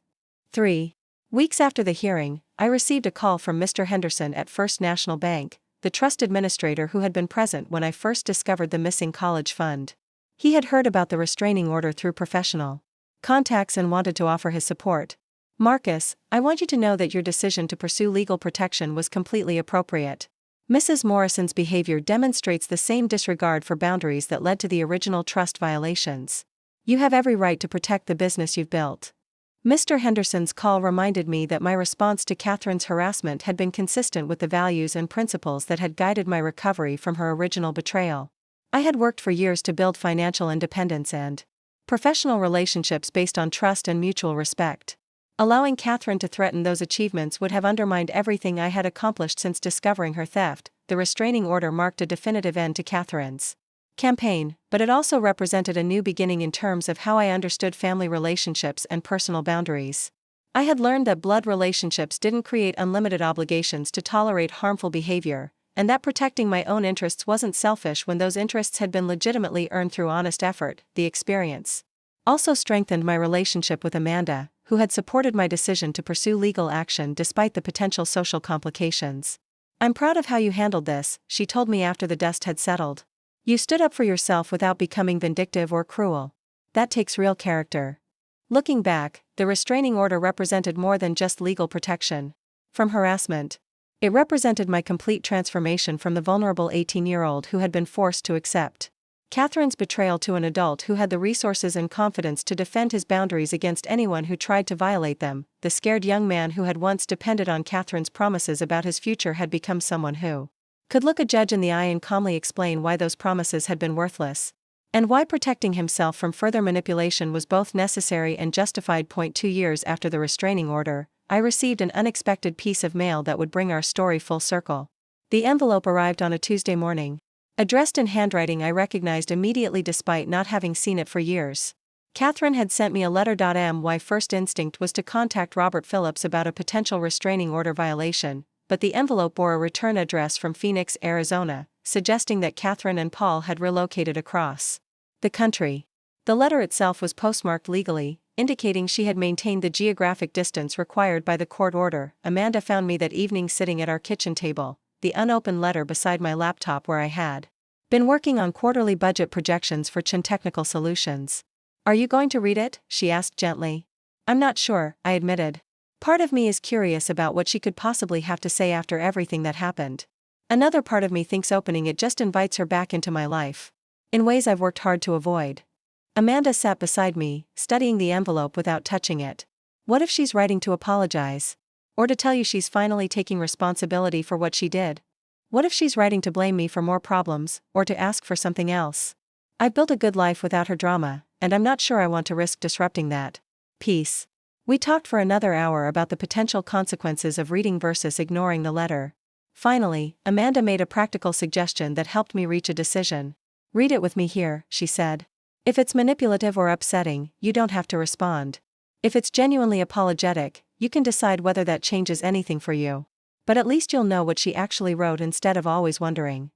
3 weeks after the hearing, I received a call from Mr. Henderson at First National Bank, the trust administrator who had been present when I first discovered the missing college fund. He had heard about the restraining order through professional contacts and wanted to offer his support. Marcus, I want you to know that your decision to pursue legal protection was completely appropriate. Mrs. Morrison's behavior demonstrates the same disregard for boundaries that led to the original trust violations. You have every right to protect the business you've built. Mr. Henderson's call reminded me that my response to Catherine's harassment had been consistent with the values and principles that had guided my recovery from her original betrayal. I had worked for years to build financial independence and professional relationships based on trust and mutual respect. Allowing Catherine to threaten those achievements would have undermined everything I had accomplished since discovering her theft. The restraining order marked a definitive end to Catherine's campaign, but it also represented a new beginning in terms of how I understood family relationships and personal boundaries. I had learned that blood relationships didn't create unlimited obligations to tolerate harmful behavior, and that protecting my own interests wasn't selfish when those interests had been legitimately earned through honest effort. The experience also strengthened my relationship with Amanda, who had supported my decision to pursue legal action despite the potential social complications. I'm proud of how you handled this, she told me after the dust had settled. You stood up for yourself without becoming vindictive or cruel. That takes real character. Looking back, the restraining order represented more than just legal protection from harassment. It represented my complete transformation from the vulnerable 18-year-old who had been forced to accept Catherine's betrayal to an adult who had the resources and confidence to defend his boundaries against anyone who tried to violate them. The scared young man who had once depended on Catherine's promises about his future had become someone who could look a judge in the eye and calmly explain why those promises had been worthless, and why protecting himself from further manipulation was both necessary and justified. 2 years after the restraining order, I received an unexpected piece of mail that would bring our story full circle. The envelope arrived on a Tuesday morning. Addressed in handwriting I recognized immediately despite not having seen it for years. Catherine had sent me a letter. My first instinct was to contact Robert Phillips about a potential restraining order violation, but the envelope bore a return address from Phoenix, Arizona, suggesting that Catherine and Paul had relocated across the country. The letter itself was postmarked legally, indicating she had maintained the geographic distance required by the court order. Amanda found me that evening sitting at our kitchen table, the unopened letter beside my laptop where I had been working on quarterly budget projections for Chin Technical Solutions. Are you going to read it? She asked gently. I'm not sure, I admitted. Part of me is curious about what she could possibly have to say after everything that happened. Another part of me thinks opening it just invites her back into my life, in ways I've worked hard to avoid. Amanda sat beside me, studying the envelope without touching it. What if she's writing to apologize? Or to tell you she's finally taking responsibility for what she did? What if she's writing to blame me for more problems, or to ask for something else? I've built a good life without her drama, and I'm not sure I want to risk disrupting that. Peace. We talked for another hour about the potential consequences of reading versus ignoring the letter. Finally, Amanda made a practical suggestion that helped me reach a decision. "Read it with me here," she said. "If it's manipulative or upsetting, you don't have to respond. If it's genuinely apologetic, you can decide whether that changes anything for you. But at least you'll know what she actually wrote instead of always wondering."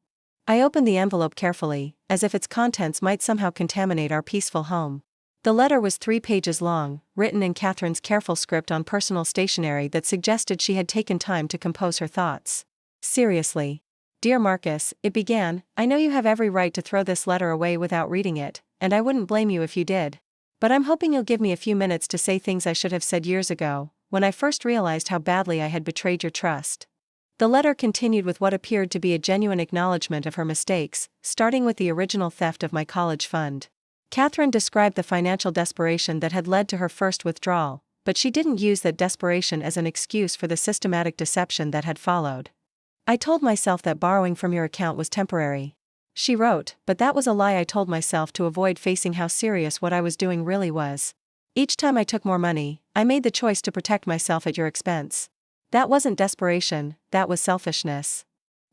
I opened the envelope carefully, as if its contents might somehow contaminate our peaceful home. The letter was 3 pages long, written in Catherine's careful script on personal stationery that suggested she had taken time to compose her thoughts. "Seriously. Dear Marcus," it began, "I know you have every right to throw this letter away without reading it, and I wouldn't blame you if you did. But I'm hoping you'll give me a few minutes to say things I should have said years ago, when I first realized how badly I had betrayed your trust." The letter continued with what appeared to be a genuine acknowledgement of her mistakes, starting with the original theft of my college fund. Catherine described the financial desperation that had led to her first withdrawal, but she didn't use that desperation as an excuse for the systematic deception that had followed. "I told myself that borrowing from your account was temporary," she wrote, "but that was a lie I told myself to avoid facing how serious what I was doing really was. Each time I took more money, I made the choice to protect myself at your expense. That wasn't desperation, that was selfishness."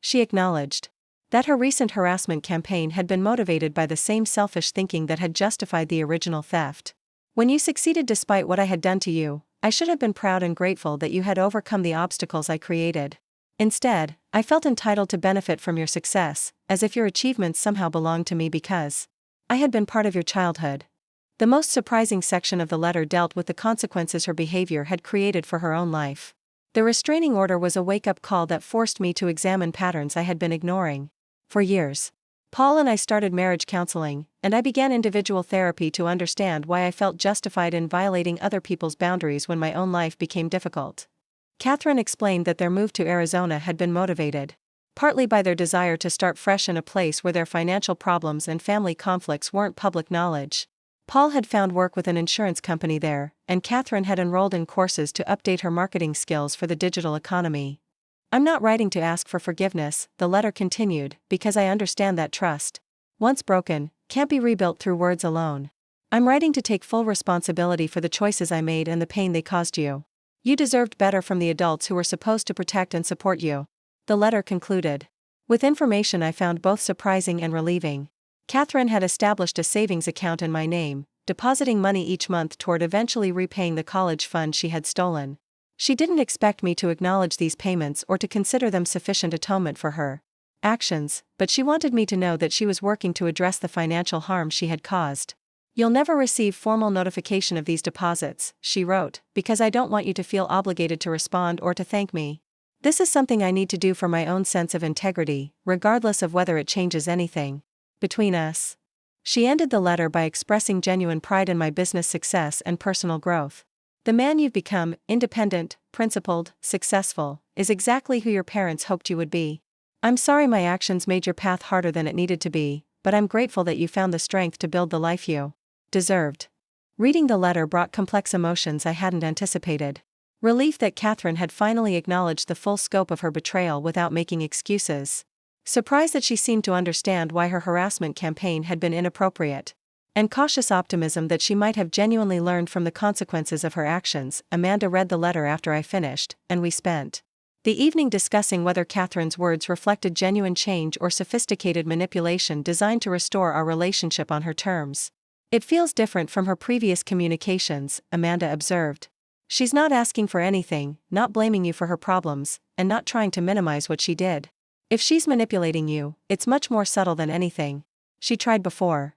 She acknowledged that her recent harassment campaign had been motivated by the same selfish thinking that had justified the original theft. "When you succeeded despite what I had done to you, I should have been proud and grateful that you had overcome the obstacles I created. Instead, I felt entitled to benefit from your success, as if your achievements somehow belonged to me because I had been part of your childhood." The most surprising section of the letter dealt with the consequences her behavior had created for her own life. The restraining order was a wake-up call that forced me to examine patterns I had been ignoring. For years, Paul and I started marriage counseling, and I began individual therapy to understand why I felt justified in violating other people's boundaries when my own life became difficult. Catherine explained that their move to Arizona had been motivated partly by their desire to start fresh in a place where their financial problems and family conflicts weren't public knowledge. Paul had found work with an insurance company there, and Catherine had enrolled in courses to update her marketing skills for the digital economy. "I'm not writing to ask for forgiveness," the letter continued, "because I understand that trust, once broken, can't be rebuilt through words alone. I'm writing to take full responsibility for the choices I made and the pain they caused you. You deserved better from the adults who were supposed to protect and support you." The letter concluded with information I found both surprising and relieving. Catherine had established a savings account in my name, depositing money each month toward eventually repaying the college fund she had stolen. She didn't expect me to acknowledge these payments or to consider them sufficient atonement for her actions, but she wanted me to know that she was working to address the financial harm she had caused. "You'll never receive formal notification of these deposits," she wrote, "because I don't want you to feel obligated to respond or to thank me. This is something I need to do for my own sense of integrity, regardless of whether it changes anything between us." She ended the letter by expressing genuine pride in my business success and personal growth. "The man you've become, independent, principled, successful, is exactly who your parents hoped you would be. I'm sorry my actions made your path harder than it needed to be, but I'm grateful that you found the strength to build the life you deserved." Reading the letter brought complex emotions I hadn't anticipated. Relief that Catherine had finally acknowledged the full scope of her betrayal without making excuses. Surprise that she seemed to understand why her harassment campaign had been inappropriate. And cautious optimism that she might have genuinely learned from the consequences of her actions. Amanda read the letter after I finished, and we spent the evening discussing whether Catherine's words reflected genuine change or sophisticated manipulation designed to restore our relationship on her terms. "It feels different from her previous communications," Amanda observed. "She's not asking for anything, not blaming you for her problems, and not trying to minimize what she did. If she's manipulating you, it's much more subtle than anything she tried before."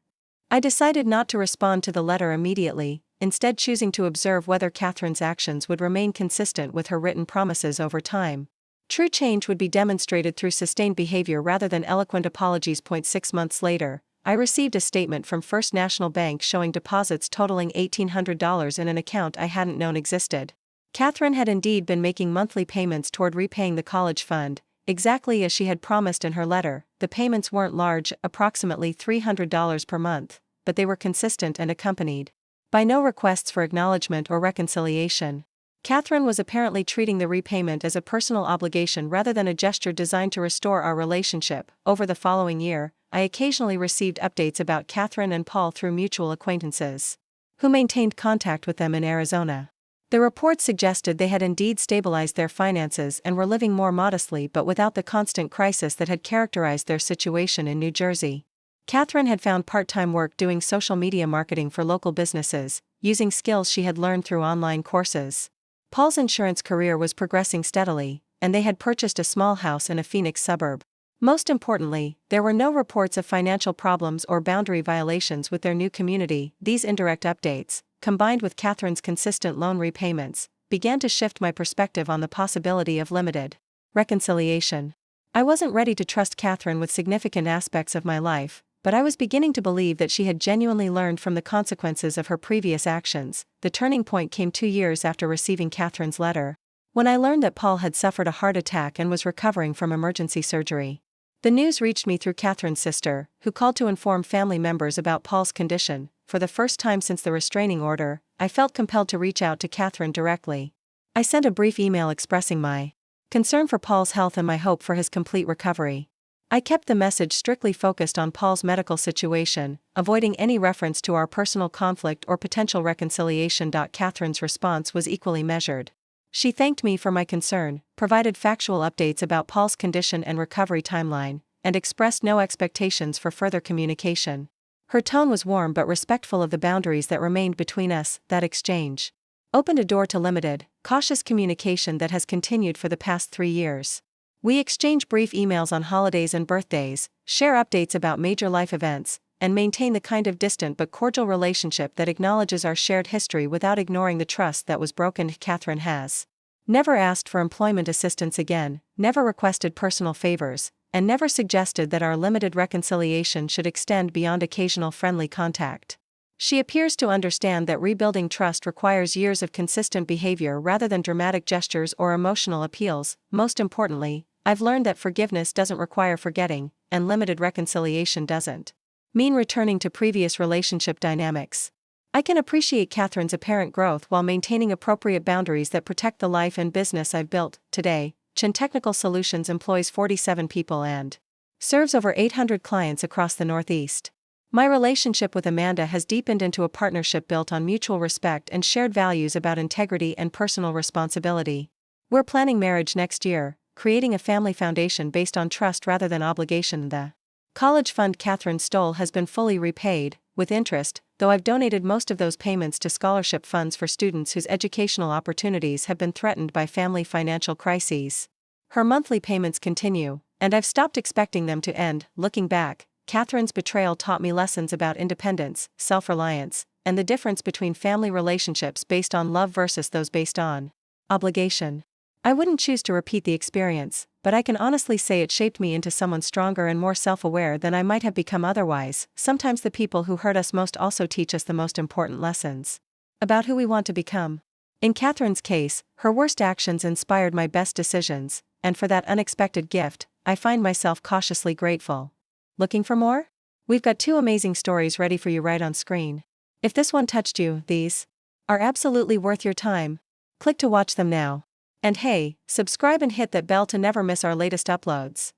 I decided not to respond to the letter immediately, instead choosing to observe whether Catherine's actions would remain consistent with her written promises over time. True change would be demonstrated through sustained behavior rather than eloquent apologies. 6 months later, I received a statement from First National Bank showing deposits totaling $1,800 in an account I hadn't known existed. Catherine had indeed been making monthly payments toward repaying the college fund, exactly as she had promised in her letter. The payments weren't large, approximately $300 per month, but they were consistent and accompanied by no requests for acknowledgement or reconciliation. Catherine was apparently treating the repayment as a personal obligation rather than a gesture designed to restore our relationship. Over the following year, I occasionally received updates about Catherine and Paul through mutual acquaintances, who maintained contact with them in Arizona. The reports suggested they had indeed stabilized their finances and were living more modestly but without the constant crisis that had characterized their situation in New Jersey. Catherine had found part-time work doing social media marketing for local businesses, using skills she had learned through online courses. Paul's insurance career was progressing steadily, and they had purchased a small house in a Phoenix suburb. Most importantly, there were no reports of financial problems or boundary violations with their new community. These indirect updates, combined with Catherine's consistent loan repayments, began to shift my perspective on the possibility of limited reconciliation. I wasn't ready to trust Catherine with significant aspects of my life, but I was beginning to believe that she had genuinely learned from the consequences of her previous actions. The turning point came 2 years after receiving Catherine's letter, when I learned that Paul had suffered a heart attack and was recovering from emergency surgery. The news reached me through Catherine's sister, who called to inform family members about Paul's condition. For the first time since the restraining order, I felt compelled to reach out to Catherine directly. I sent a brief email expressing my concern for Paul's health and my hope for his complete recovery. I kept the message strictly focused on Paul's medical situation, avoiding any reference to our personal conflict or potential reconciliation. Catherine's response was equally measured. She thanked me for my concern, provided factual updates about Paul's condition and recovery timeline, and expressed no expectations for further communication. Her tone was warm but respectful of the boundaries that remained between us. That exchange opened a door to limited, cautious communication that has continued for the past 3 years. We exchange brief emails on holidays and birthdays, share updates about major life events, and maintain the kind of distant but cordial relationship that acknowledges our shared history without ignoring the trust that was broken. Catherine has never asked for employment assistance again, never requested personal favors, and never suggested that our limited reconciliation should extend beyond occasional friendly contact. She appears to understand that rebuilding trust requires years of consistent behavior rather than dramatic gestures or emotional appeals. Most importantly, I've learned that forgiveness doesn't require forgetting, and limited reconciliation doesn't mean returning to previous relationship dynamics. I can appreciate Catherine's apparent growth while maintaining appropriate boundaries that protect the life and business I've built. Today, Chen Technical Solutions employs 47 people and serves over 800 clients across the Northeast. My relationship with Amanda has deepened into a partnership built on mutual respect and shared values about integrity and personal responsibility. We're planning marriage next year, creating a family foundation based on trust rather than obligation. The college fund Catherine stole has been fully repaid, with interest, though I've donated most of those payments to scholarship funds for students whose educational opportunities have been threatened by family financial crises. Her monthly payments continue, and I've stopped expecting them to end. Looking back, Catherine's betrayal taught me lessons about independence, self-reliance, and the difference between family relationships based on love versus those based on obligation. I wouldn't choose to repeat the experience, but I can honestly say it shaped me into someone stronger and more self-aware than I might have become otherwise. Sometimes the people who hurt us most also teach us the most important lessons about who we want to become. In Catherine's case, her worst actions inspired my best decisions, and for that unexpected gift, I find myself cautiously grateful. Looking for more? We've got 2 amazing stories ready for you right on screen. If this one touched you, these are absolutely worth your time. Click to watch them now. And hey, subscribe and hit that bell to never miss our latest uploads.